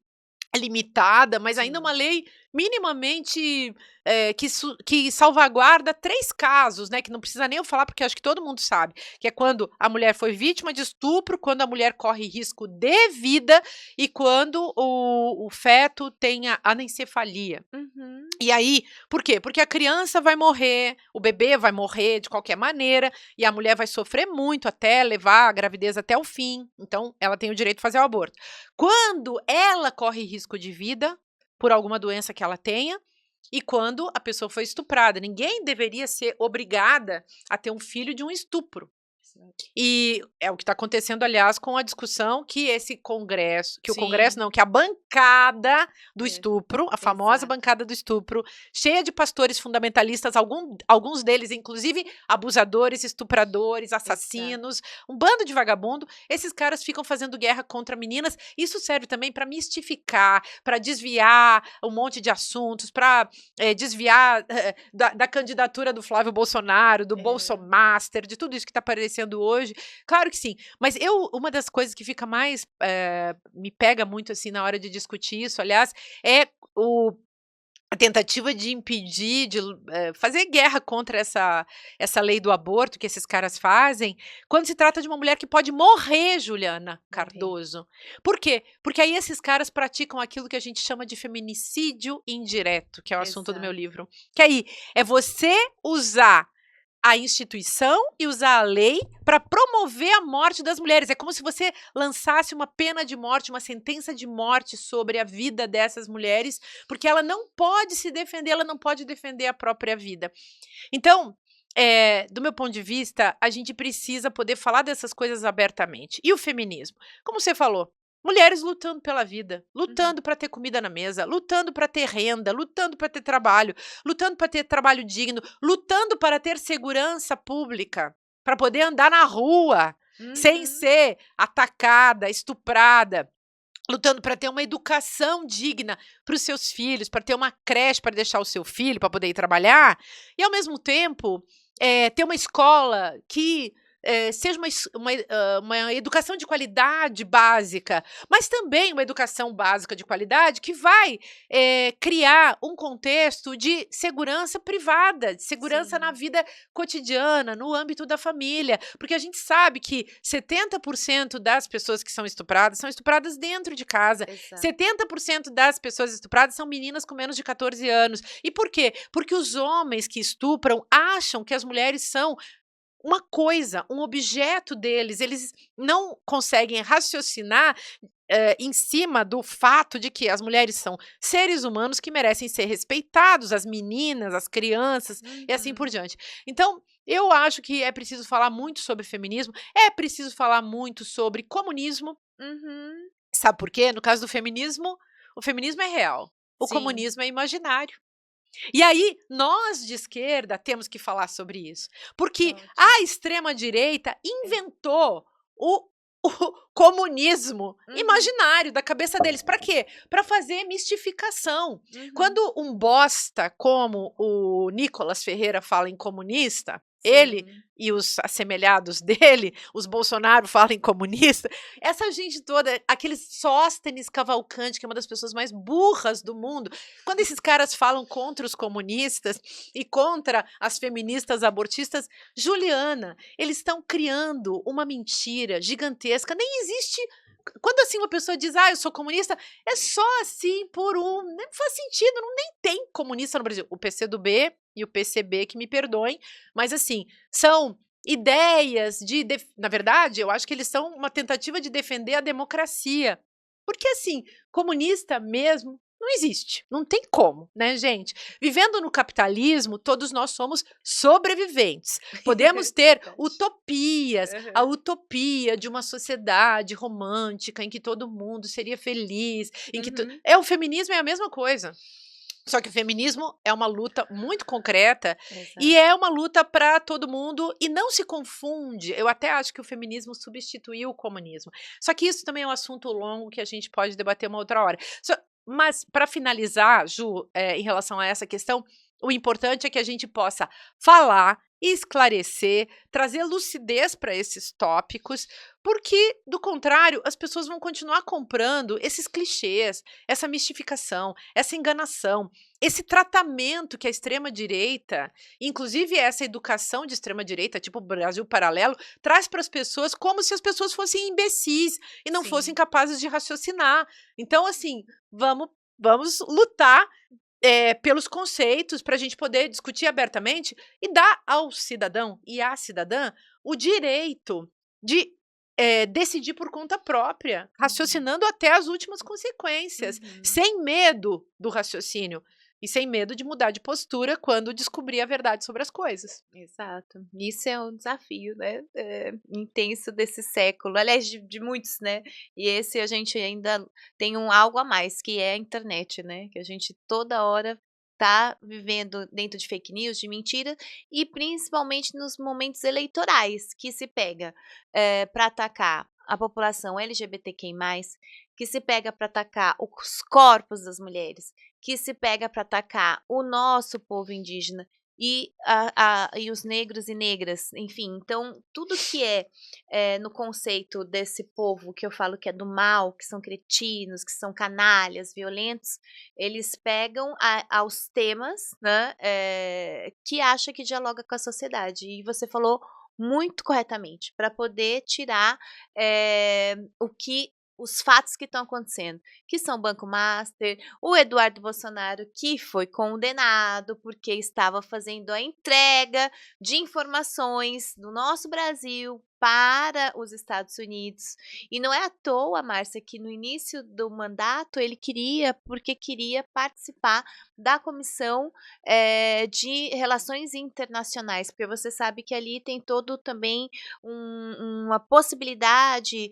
limitada, mas ainda uma Sim. lei minimamente, que salvaguarda 3 casos, né, que não precisa nem eu falar, porque acho que todo mundo sabe, que é quando a mulher foi vítima de estupro, quando a mulher corre risco de vida e quando o feto tem a anencefalia. Uhum. E aí, por quê? Porque a criança vai morrer, o bebê vai morrer de qualquer maneira, e a mulher vai sofrer muito até levar a gravidez até o fim. Então, ela tem o direito de fazer o aborto. Quando ela corre risco de vida, por alguma doença que ela tenha, e quando a pessoa foi estuprada. Ninguém deveria ser obrigada a ter um filho de um estupro. Exato. E é o que está acontecendo, aliás, com a discussão que esse Congresso que o Congresso Sim, não, que a bancada do é, estupro, a famosa exato. bancada do estupro, cheia de pastores fundamentalistas, alguns deles, inclusive, abusadores, estupradores, Exato. assassinos, um bando de vagabundo. Esses caras ficam fazendo guerra contra meninas. Isso serve também para mistificar, para desviar um monte de assuntos, para desviar da candidatura do Flávio Bolsonaro, do É. Bolsomaster, de tudo isso que está aparecendo hoje. Claro que sim, mas uma das coisas que fica mais, me pega muito, assim, na hora de discutir isso, aliás, é o a tentativa de impedir, fazer guerra contra essa lei do aborto que esses caras fazem, quando se trata de uma mulher que pode morrer, Juliana Morrer. Cardoso. Por quê? Porque aí esses caras praticam aquilo que a gente chama de feminicídio indireto, que é o assunto do meu Exato. livro. Que aí é você usar a instituição e usar a lei para promover a morte das mulheres. É como se você lançasse uma pena de morte, uma sentença de morte sobre a vida dessas mulheres, porque ela não pode se defender, ela não pode defender a própria vida. Então, do meu ponto de vista, a gente precisa poder falar dessas coisas abertamente. E o feminismo? Como você falou, mulheres lutando pela vida, Uhum. lutando para ter comida na mesa, lutando para ter renda, lutando para ter trabalho, lutando para ter trabalho digno, lutando para ter segurança pública, para poder andar na rua sem Uhum. ser atacada, estuprada. Lutando para ter uma educação digna para os seus filhos, para ter uma creche para deixar o seu filho para poder ir trabalhar, e ao mesmo tempo, ter uma escola que seja uma educação de qualidade básica, mas também uma educação básica de qualidade que vai criar um contexto de segurança privada, de segurança na Sim. vida cotidiana, no âmbito da família, porque a gente sabe que 70% das pessoas que são estupradas dentro de casa, Exato. 70% das pessoas estupradas são meninas com menos de 14 anos. E por quê? Porque os homens que estupram acham que as mulheres são uma coisa, um objeto deles, eles não conseguem raciocinar em cima do fato de que as mulheres são seres humanos que merecem ser respeitados, as meninas, as crianças e assim por Uhum. diante. Então, eu acho que é preciso falar muito sobre feminismo, é preciso falar muito sobre comunismo. Uhum. Sabe por quê? No caso do feminismo, o feminismo é real, o Sim. comunismo é imaginário. E aí, nós de esquerda temos que falar sobre isso, porque Ótimo. a extrema-direita É. inventou o comunismo Uhum. imaginário da cabeça deles. Para quê? Para fazer mistificação. Uhum. Quando um bosta como o Nicolas Ferreira fala em comunista, ele Sim. e os assemelhados dele, os Bolsonaro falam em comunista, essa gente toda, aqueles Sóstenes Cavalcante, que é uma das pessoas mais burras do mundo, quando esses caras falam contra os comunistas e contra as feministas abortistas, Juliana, eles estão criando uma mentira gigantesca. Nem existe. Quando assim uma pessoa diz, eu sou comunista, é só assim por um. Não faz sentido, não nem tem comunista no Brasil. O PCdoB e o PCB, que me perdoem, mas assim, são ideias na verdade, eu acho que eles são uma tentativa de defender a democracia. Porque assim, comunista mesmo não existe, não tem como, né, gente? Vivendo no capitalismo, todos nós somos sobreviventes. Podemos ter Verdade. utopias, a Aham. utopia de uma sociedade romântica em que todo mundo seria feliz, Uhum. o feminismo é a mesma coisa. Só que o feminismo é uma luta muito concreta e Exato. é uma luta para todo mundo e não se confunde. Eu até acho que o feminismo substituiu o comunismo. Só que isso também é um assunto longo que a gente pode debater uma outra hora. Mas para finalizar, Ju, em relação a essa questão, o importante é que a gente possa falar, esclarecer, trazer lucidez para esses tópicos, porque do contrário, as pessoas vão continuar comprando esses clichês, essa mistificação, essa enganação, esse tratamento que a extrema-direita, inclusive essa educação de extrema-direita, tipo Brasil Paralelo, traz para as pessoas como se as pessoas fossem imbecis e não fossem Sim. capazes de raciocinar. Então, assim, vamos lutar pelos conceitos para a gente poder discutir abertamente e dar ao cidadão e à cidadã o direito de decidir por conta própria, Uhum. raciocinando até as últimas consequências, Uhum. sem medo do raciocínio e sem medo de mudar de postura quando descobrir a verdade sobre as coisas. Exato. Isso é um desafio, né, intenso desse século, aliás, de muitos, né. E esse a gente ainda tem algo a mais, que é a internet, né, que a gente toda hora tá vivendo dentro de fake news, de mentira, e principalmente nos momentos eleitorais, que se pega, pra atacar a população LGBTQI+, que se pega para atacar os corpos das mulheres, que se pega para atacar o nosso povo indígena e os negros e negras, enfim, então tudo que no conceito desse povo que eu falo que é do mal, que são cretinos, que são canalhas, violentos, eles pegam aos temas, né, que acha que dialoga com a sociedade. E você falou muito corretamente, para poder tirar, os fatos que estão acontecendo, que são Banco Master, o Eduardo Bolsonaro, que foi condenado porque estava fazendo a entrega de informações do nosso Brasil para os Estados Unidos. E não é à toa, Márcia, que no início do mandato ele porque queria participar da comissão de relações internacionais, porque você sabe que ali tem todo também uma possibilidade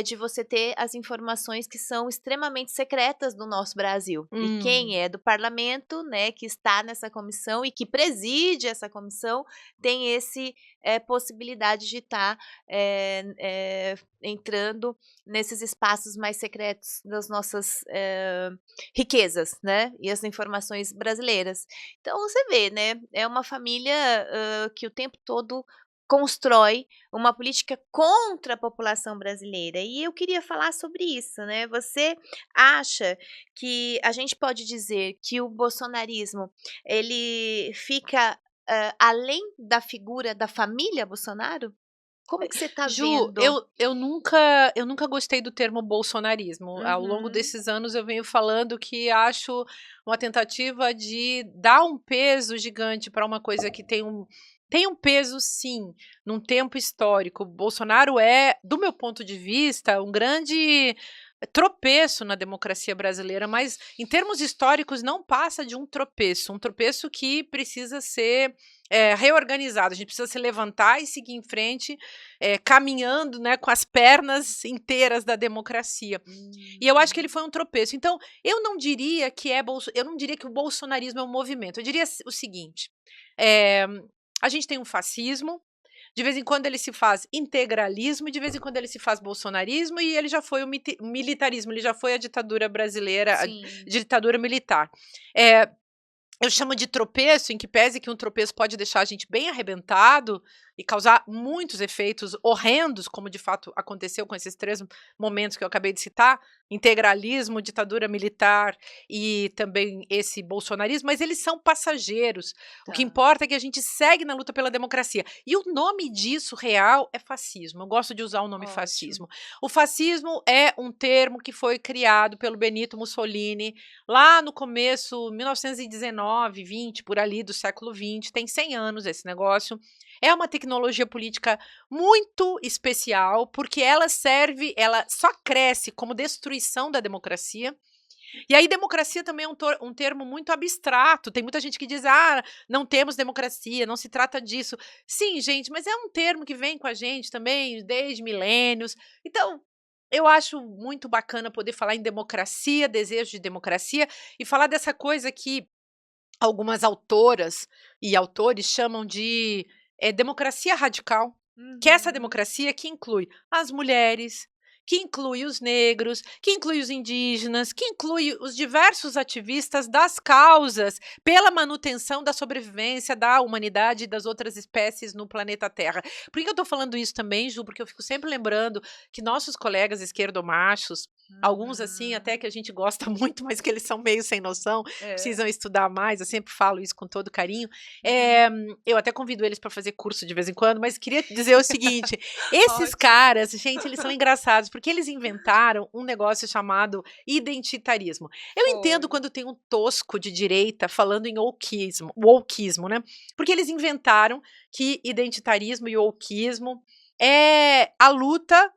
de você ter as informações que são extremamente secretas do nosso Brasil. E quem é do parlamento, né, que está nessa comissão e que preside essa comissão, tem esse possibilidade de estar entrando nesses espaços mais secretos das nossas riquezas, né, e as informações brasileiras. Então você vê, né, é uma família que o tempo todo constrói uma política contra a população brasileira. E eu queria falar sobre isso, né. Você acha que a gente pode dizer que o bolsonarismo, ele fica, além da figura da família Bolsonaro? Como que você está Ju, vendo? eu nunca gostei do termo bolsonarismo. Ao longo Uhum. desses anos eu venho falando que acho uma tentativa de dar um peso gigante para uma coisa que tem um peso, sim, num tempo histórico. Bolsonaro é, do meu ponto de vista, um grande tropeço na democracia brasileira, mas em termos históricos não passa de um tropeço que precisa ser reorganizado. A gente precisa se levantar e seguir em frente, caminhando, né, com as pernas inteiras da democracia. E eu acho que ele Uhum. foi um tropeço. Então, eu não diria que eu não diria que o bolsonarismo é um movimento. Eu diria o seguinte: eh, a gente tem um fascismo, de vez em quando ele se faz integralismo, e de vez em quando ele se faz bolsonarismo, e ele já foi o militarismo, ele já foi a ditadura brasileira, a Sim, ditadura militar. Eh, eu chamo de tropeço, em que pese que um tropeço pode deixar a gente bem arrebentado e causar muitos efeitos horrendos, como de fato aconteceu com esses 3 momentos que eu acabei de citar, integralismo, ditadura militar e também esse bolsonarismo, mas eles são passageiros. O que tá, importa é que a gente segue na luta pela democracia. E o nome disso real é fascismo. Eu gosto de usar o nome ótimo. fascismo. O fascismo é um termo que foi criado pelo Benito Mussolini lá no começo, 1919, 20, por ali do século 20, tem 100 anos esse negócio. É uma tecnologia política muito especial, porque ela só cresce como destruição da democracia. E aí democracia também é um termo muito abstrato. Tem muita gente que diz: "Ah, não temos democracia, não se trata disso". Sim, gente, mas é um termo que vem com a gente também desde milênios. Então, eu acho muito bacana poder falar em democracia, desejo de democracia e falar dessa coisa que algumas autoras e autores chamam de, democracia radical, que é essa Uhum. democracia que inclui as mulheres, que inclui os negros, que inclui os indígenas, que inclui os diversos ativistas das causas pela manutenção da sobrevivência da humanidade e das outras espécies no planeta Terra. Por que eu estou falando isso também, Ju? Porque eu fico sempre lembrando que nossos colegas esquerdomachos, alguns assim até Uhum. que a gente gosta muito, mas que eles são meio sem noção, É. precisam estudar mais, eu sempre falo isso com todo carinho. Uhum. Eu até convido eles para fazer curso de vez em quando, mas queria dizer o seguinte: esses Ótimo. caras, gente, eles são engraçados, porque eles inventaram um negócio chamado identitarismo. Eu entendo Foi. quando tem um tosco de direita falando em wokeismo, né? Porque eles inventaram que identitarismo e wokeismo é a luta,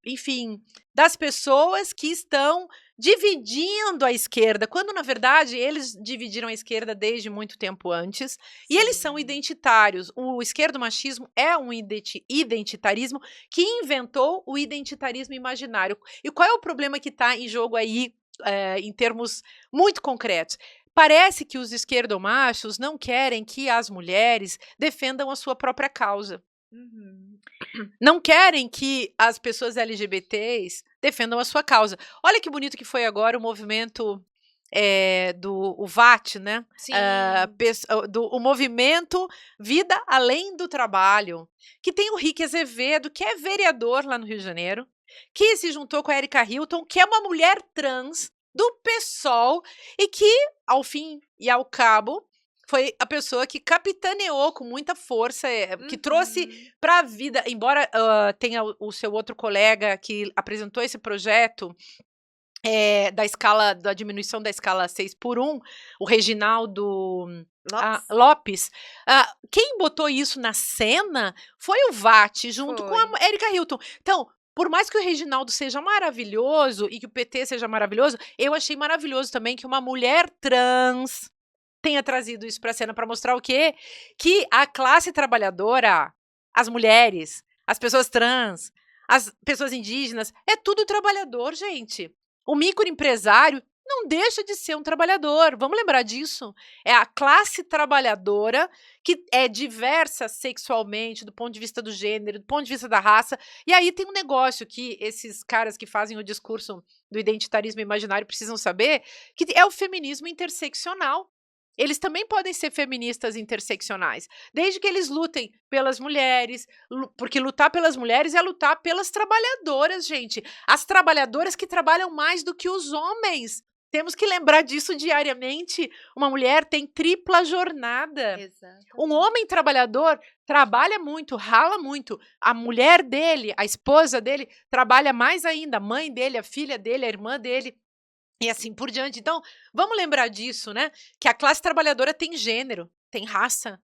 enfim, das pessoas que estão dividindo a esquerda, quando na verdade eles dividiram a esquerda desde muito tempo antes, e eles são Sim. identitários. O esquerdomachismo é um identitarismo que inventou o identitarismo imaginário. E qual é o problema que está em jogo aí, em termos muito concretos? Parece que os esquerdomachos não querem que as mulheres defendam a sua própria causa. Uhum. Não querem que as pessoas LGBTs defendam a sua causa. Olha que bonito que foi agora o movimento, do o VAT, né, Sim. o movimento Vida Além do Trabalho, que tem o Rick Azevedo, que é vereador lá no Rio de Janeiro, que se juntou com a Erika Hilton, que é uma mulher trans do PSOL e que, ao fim e ao cabo, foi a pessoa que capitaneou com muita força, que trouxe Uhum. para a vida, embora, tenha o seu outro colega que apresentou esse projeto, da diminuição da escala 6 por 1, o Reginaldo, Lopes? Lopes, quem botou isso na cena foi o VAT junto com Foi. a Erika Hilton. Então, por mais que o Reginaldo seja maravilhoso e que o PT seja maravilhoso, eu achei maravilhoso também que uma mulher trans tenha trazido isso pra cena pra mostrar o quê? Que a classe trabalhadora, as mulheres, as pessoas trans, as pessoas indígenas, é tudo trabalhador, gente. O microempresário não deixa de ser um trabalhador, vamos lembrar disso. É a classe trabalhadora que é diversa sexualmente, do ponto de vista do gênero, do ponto de vista da raça. E aí tem um negócio que esses caras que fazem o discurso do identitarismo imaginário precisam saber, que é o feminismo interseccional. eles também podem ser feministas interseccionais, desde que eles lutem pelas mulheres, porque lutar pelas mulheres é lutar pelas trabalhadoras, gente. As trabalhadoras que trabalham mais do que os homens. Temos que lembrar disso diariamente. Uma mulher tem tripla jornada. Exatamente. Um homem trabalhador trabalha muito, rala muito. A mulher dele, a esposa dele, trabalha mais ainda. A mãe dele, a filha dele, a irmã dele. E assim por diante. Então, vamos lembrar disso, né? Que a classe trabalhadora tem gênero, tem raça,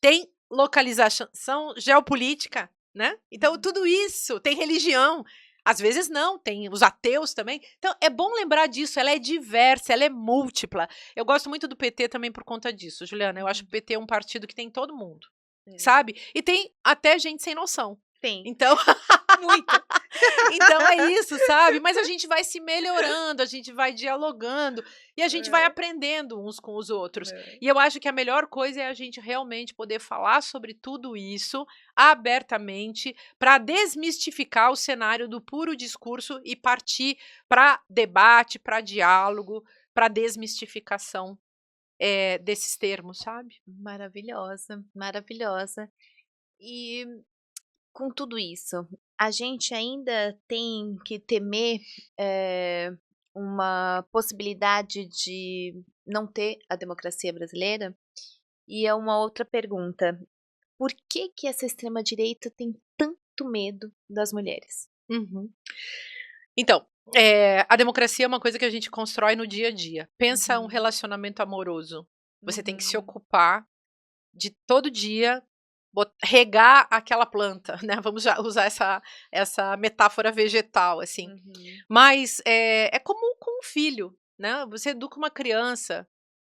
tem localização geopolítica, né? Então, tudo isso, tem religião. Às vezes não, tem os ateus também. Então, é bom lembrar disso, ela é diversa, ela é múltipla. Eu gosto muito do PT também por conta disso, Juliana. Eu acho que o PT é um partido que tem todo mundo, sabe? E tem até gente sem noção. Tem. Então, Muito. então é isso, sabe? Mas a gente vai se melhorando, a gente vai dialogando e a gente vai aprendendo uns com os outros. E eu acho que a melhor coisa é a gente realmente poder falar sobre tudo isso abertamente para desmistificar o cenário do puro discurso e partir para debate, para diálogo, para desmistificação desses termos, sabe? Maravilhosa, maravilhosa. E com tudo isso, a gente ainda tem que temer uma possibilidade de não ter a democracia brasileira? E é uma outra pergunta: por que que essa extrema direita tem tanto medo das mulheres? Uhum. Então, a democracia é uma coisa que a gente constrói no dia a dia. Pensa um relacionamento amoroso. Você tem que se ocupar de todo dia regar aquela planta, né? Vamos usar essa metáfora vegetal, assim. Mas é como com um filho, né? Você educa uma criança,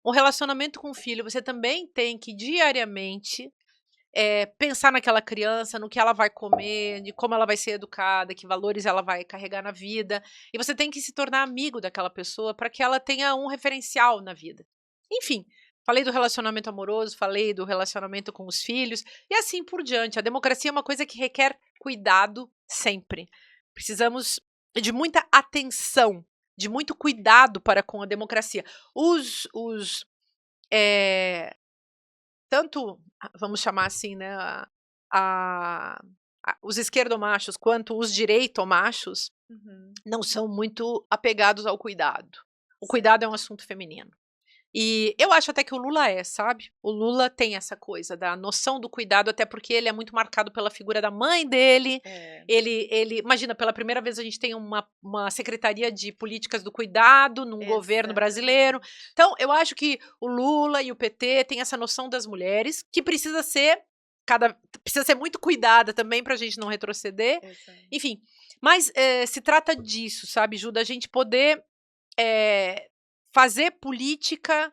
um relacionamento com o filho, você também tem que diariamente pensar naquela criança, no que ela vai comer, de como ela vai ser educada, que valores ela vai carregar na vida. E você tem que se tornar amigo daquela pessoa para que ela tenha um referencial na vida. Enfim, falei do relacionamento amoroso, falei do relacionamento com os filhos e assim por diante. A democracia é uma coisa que requer cuidado sempre. Precisamos de muita atenção, de muito cuidado para com a democracia. Tanto, vamos chamar assim, né, os esquerdomachos quanto os direitomachos não são muito apegados ao cuidado. O cuidado é um assunto feminino. E eu acho até que o Lula sabe? O Lula tem essa coisa da noção do cuidado, até porque ele é muito marcado pela figura da mãe dele. Ele imagina, pela primeira vez a gente tem uma secretaria de políticas do cuidado num governo brasileiro. Então, eu acho que o Lula e o PT têm essa noção das mulheres, que precisa ser muito cuidada também para a gente não retroceder. Enfim, mas se trata disso, sabe, Ju, da gente poder fazer política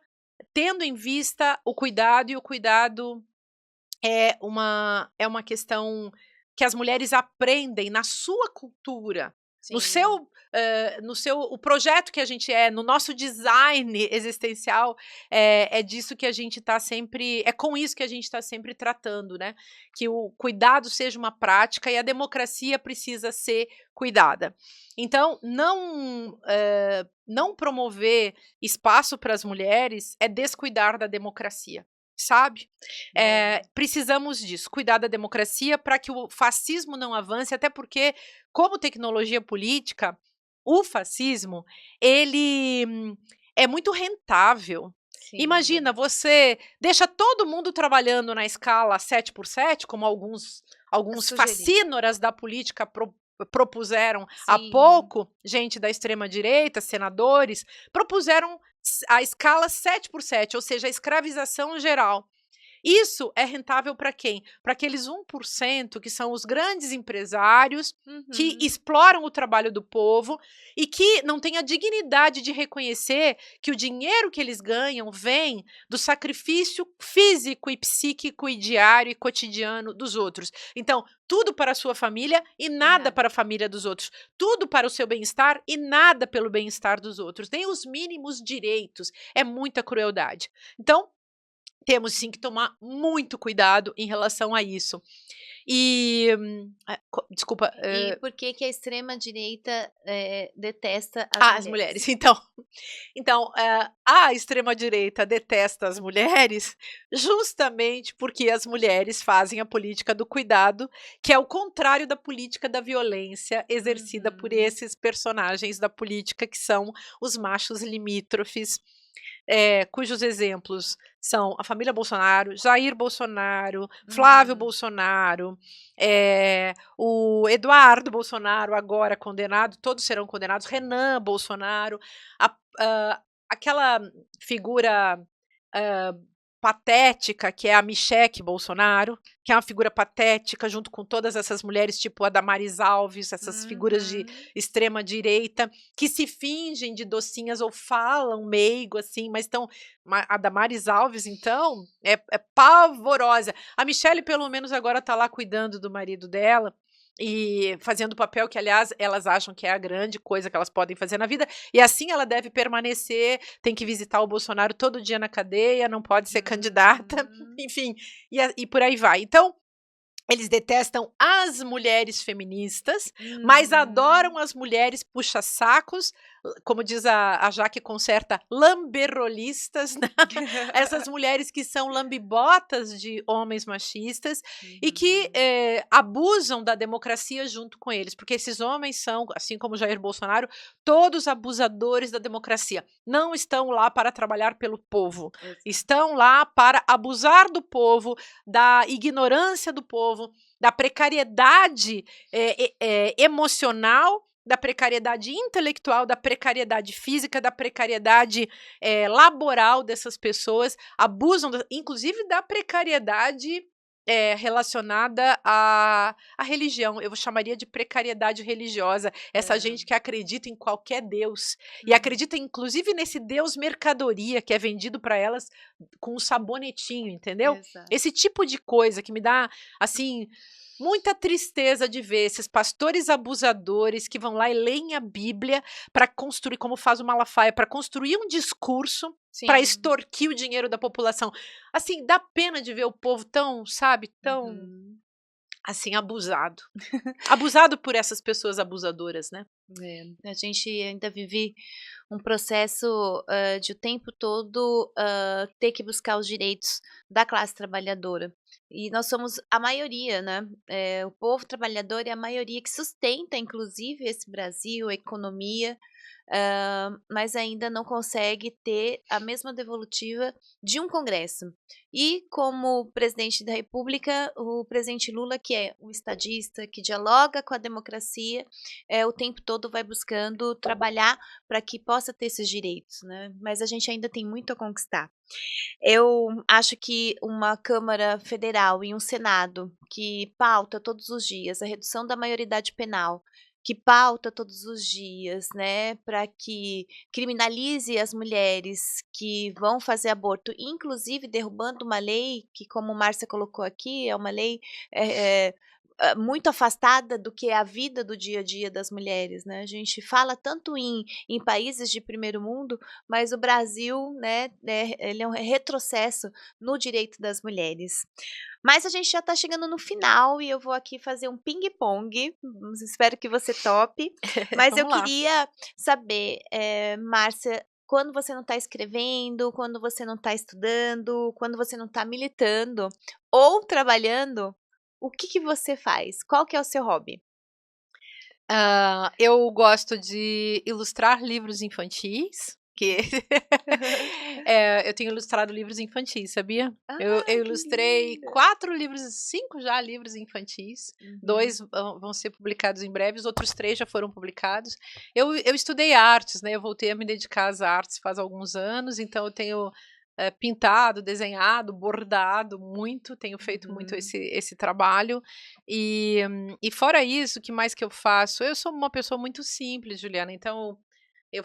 tendo em vista o cuidado, e o cuidado é uma questão que as mulheres aprendem na sua cultura, o projeto que a gente no nosso design existencial, é disso que a gente está sempre, é com isso que a gente está sempre tratando, né? Que o cuidado seja uma prática e a democracia precisa ser cuidada. Então, não promover espaço para as mulheres é descuidar da democracia, sabe? Precisamos disso, cuidar da democracia para que o fascismo não avance, até porque, como tecnologia política, o fascismo, ele é muito rentável. Imagina, você deixa todo mundo trabalhando na escala 7x7, como alguns fascínoras da política propuseram há pouco, gente da extrema-direita, senadores, propuseram a escala 7x7, ou seja, a escravização geral. Isso é rentável para quem? Para aqueles 1% que são os grandes empresários que exploram o trabalho do povo e que não têm a dignidade de reconhecer que o dinheiro que eles ganham vem do sacrifício físico e psíquico e diário e cotidiano dos outros. Então, tudo para a sua família e nada para a família dos outros. Tudo para o seu bem-estar e nada pelo bem-estar dos outros. Nem os mínimos direitos. É muita crueldade. Então, temos sim que tomar muito cuidado em relação a isso. Desculpa. E por que que a extrema direita detesta as As mulheres? mulheres. Então, a extrema-direita detesta as mulheres justamente porque as mulheres fazem a política do cuidado, que é o contrário da política da violência exercida por Uhum. esses personagens da política, que são os machos limítrofes, cujos exemplos são a família Bolsonaro, Jair Bolsonaro, Flávio Uhum. Bolsonaro, o Eduardo Bolsonaro, agora condenado, todos serão condenados, Renan Bolsonaro, aquela figura hã, patética que é a Michelle Bolsonaro, que é uma figura patética junto com todas essas mulheres, tipo a Damares Alves, essas figuras de Uhum. extrema direita, que se fingem de docinhas ou falam meigo, assim, mas estão a Damares Alves, então, é pavorosa. A Michelle, pelo menos, agora tá lá cuidando do marido dela e fazendo o papel que, aliás, elas acham que é a grande coisa que elas podem fazer na vida, e assim ela deve permanecer, tem que visitar o Bolsonaro todo dia na cadeia, não pode ser candidata, Uhum. enfim, e por aí vai. Então, eles detestam as mulheres feministas, mas Uhum. adoram as mulheres puxa-sacos, como diz a Jaque Concerta, lamberrolistas, né, essas mulheres que são lambibotas de homens machistas e que, Uhum. abusam da democracia junto com eles, porque esses homens são, assim como Jair Bolsonaro, todos abusadores da democracia. Não estão lá para trabalhar pelo povo, Exato. estão lá para abusar do povo, da ignorância do povo, da precariedade emocional, da precariedade intelectual, da precariedade física, da precariedade laboral dessas pessoas, abusam, inclusive, da precariedade relacionada à religião. Eu chamaria de precariedade religiosa. Essa É. gente que acredita em qualquer Deus e Uhum. acredita, inclusive, nesse Deus mercadoria que é vendido para elas com um sabonetinho, entendeu? Exato. Esse tipo de coisa que me dá, assim, muita tristeza de ver esses pastores abusadores que vão lá e leem a Bíblia para construir, como faz o Malafaia, para construir um discurso para Sim. extorquir o dinheiro da população. Assim, dá pena de ver o povo tão, sabe, tão, Uhum. assim, abusado. Abusado por essas pessoas abusadoras, né. A gente ainda vive um processo, de o tempo todo, ter que buscar os direitos da classe trabalhadora. E nós somos a maioria, né, o povo trabalhador é a maioria que sustenta inclusive esse Brasil, a economia, mas ainda não consegue ter a mesma devolutiva de um congresso. E como presidente da república, o presidente Lula, que é um estadista, que dialoga com a democracia, o tempo todo vai buscando trabalhar para que possa ter esses direitos, né, mas a gente ainda tem muito a conquistar. Eu acho que uma Câmara Federal e um Senado que pauta todos os dias a redução da maioridade penal, que pauta todos os dias, né, para que criminalize as mulheres que vão fazer aborto, inclusive derrubando uma lei que, como Márcia colocou aqui, é uma lei, eh eh, muito afastada do que é a vida do dia a dia das mulheres, né. A gente fala tanto em países de primeiro mundo, mas o Brasil, né, ele é um retrocesso no direito das mulheres. Mas a gente já está chegando no final e eu vou aqui fazer um pingue-pongue, espero que você tope, mas eu Vamos lá. queria saber, Márcia, quando você não está escrevendo, quando você não está estudando, quando você não está militando ou trabalhando, o que que você faz? Qual que é o seu hobby? Eu gosto de ilustrar livros infantis, que eu tenho ilustrado livros infantis, sabia? Eu Ai, que ilustrei linda! 4 livros, 5 já livros infantis, Uhum. 2 vão ser publicados em breve, os outros 3 já foram publicados. Eu estudei artes, né, eu voltei a me dedicar às artes faz alguns anos, então eu tenho, pintado, desenhado, bordado muito, tenho feito muito Uhum. esse trabalho. E fora isso, o que mais que eu faço? Eu sou uma pessoa muito simples, Juliana, então eu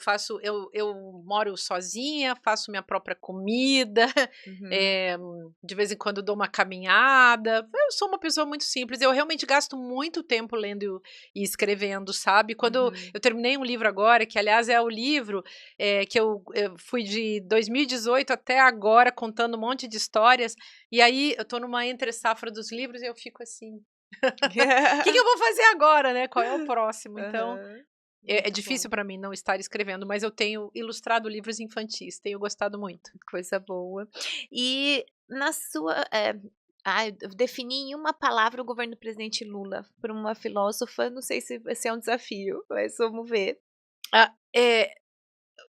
moro sozinha, faço minha própria comida, Uhum. eh, de vez em quando dou uma caminhada. Eu sou uma pessoa muito simples, eu realmente gasto muito tempo lendo e escrevendo, sabe. Quando Uhum. eu terminei um livro agora, que aliás é o livro, que eu fui de 2018 até agora contando um monte de histórias, e aí eu tô numa entre safra dos livros e eu fico assim O que eu vou fazer agora, né? Qual é o próximo? Então, Aham, é muito difícil bom. para mim não estar escrevendo, mas eu tenho ilustrado livros infantis, tenho gostado muito. Coisa boa. E na sua, definir em uma palavra o governo do presidente Lula, para uma filósofa, não sei se é um desafio, mas vamos ver. Ah,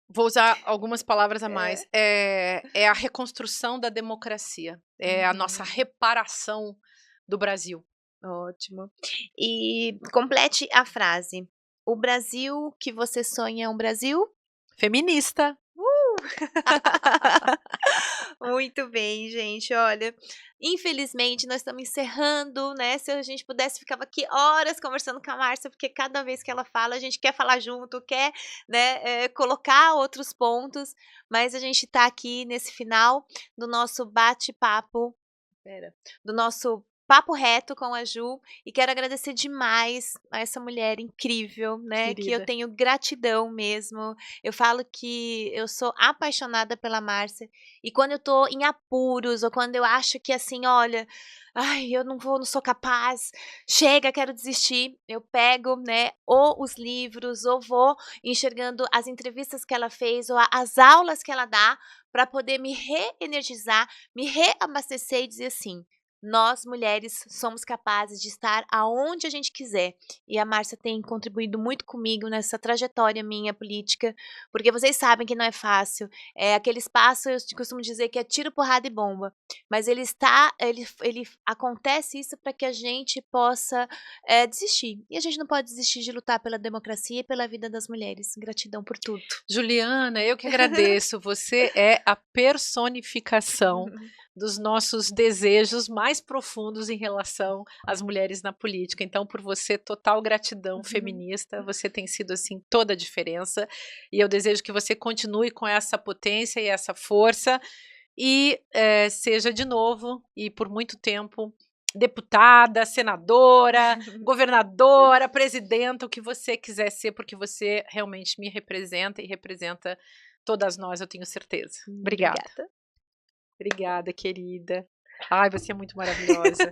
vou usar algumas palavras a É. mais. É a reconstrução da democracia, é a nossa Uhum, reparação do Brasil. ótimo. E complete a frase: "O Brasil que você sonha é um Brasil?" Feminista. Muito bem, gente. Olha, infelizmente nós estamos encerrando, né? Se a gente pudesse, ficava aqui horas conversando com a Márcia, porque cada vez que ela fala, a gente quer falar junto, quer, né, colocar outros pontos, mas a gente está aqui nesse final do nosso bate-papo, espera, do nosso papo reto com a Ju, e quero agradecer demais a essa mulher incrível, né, que eu Querida. tenho gratidão mesmo. Eu falo que eu sou apaixonada pela Márcia, e quando eu tô em apuros ou quando eu acho que assim, olha, ai, eu não vou, não sou capaz, chega, quero desistir, eu pego, né, ou os livros, ou vou enxergando as entrevistas que ela fez ou as aulas que ela dá para poder me reenergizar, me reabastecer e dizer assim: nós mulheres somos capazes de estar aonde a gente quiser. E a Márcia tem contribuído muito comigo nessa trajetória minha política, porque vocês sabem que não é fácil. É aquele espaço, eu costumo dizer que é tiro, porrada e bomba. Mas ele acontece isso para que a gente possa desistir. E a gente não pode desistir de lutar pela democracia e pela vida das mulheres. Gratidão por tudo. Juliana, eu que agradeço. Você é a personificação dos nossos desejos mais profundos em relação às mulheres na política. Então, por você, total gratidão feminista. Você tem sido, assim, toda a diferença. E eu desejo que você continue com essa potência e essa força e seja de novo e por muito tempo deputada, senadora, governadora, presidenta, o que você quiser ser, porque você realmente me representa e representa todas nós, eu tenho certeza. Obrigada. Obrigada. Obrigada, querida. Ai, você é muito maravilhosa.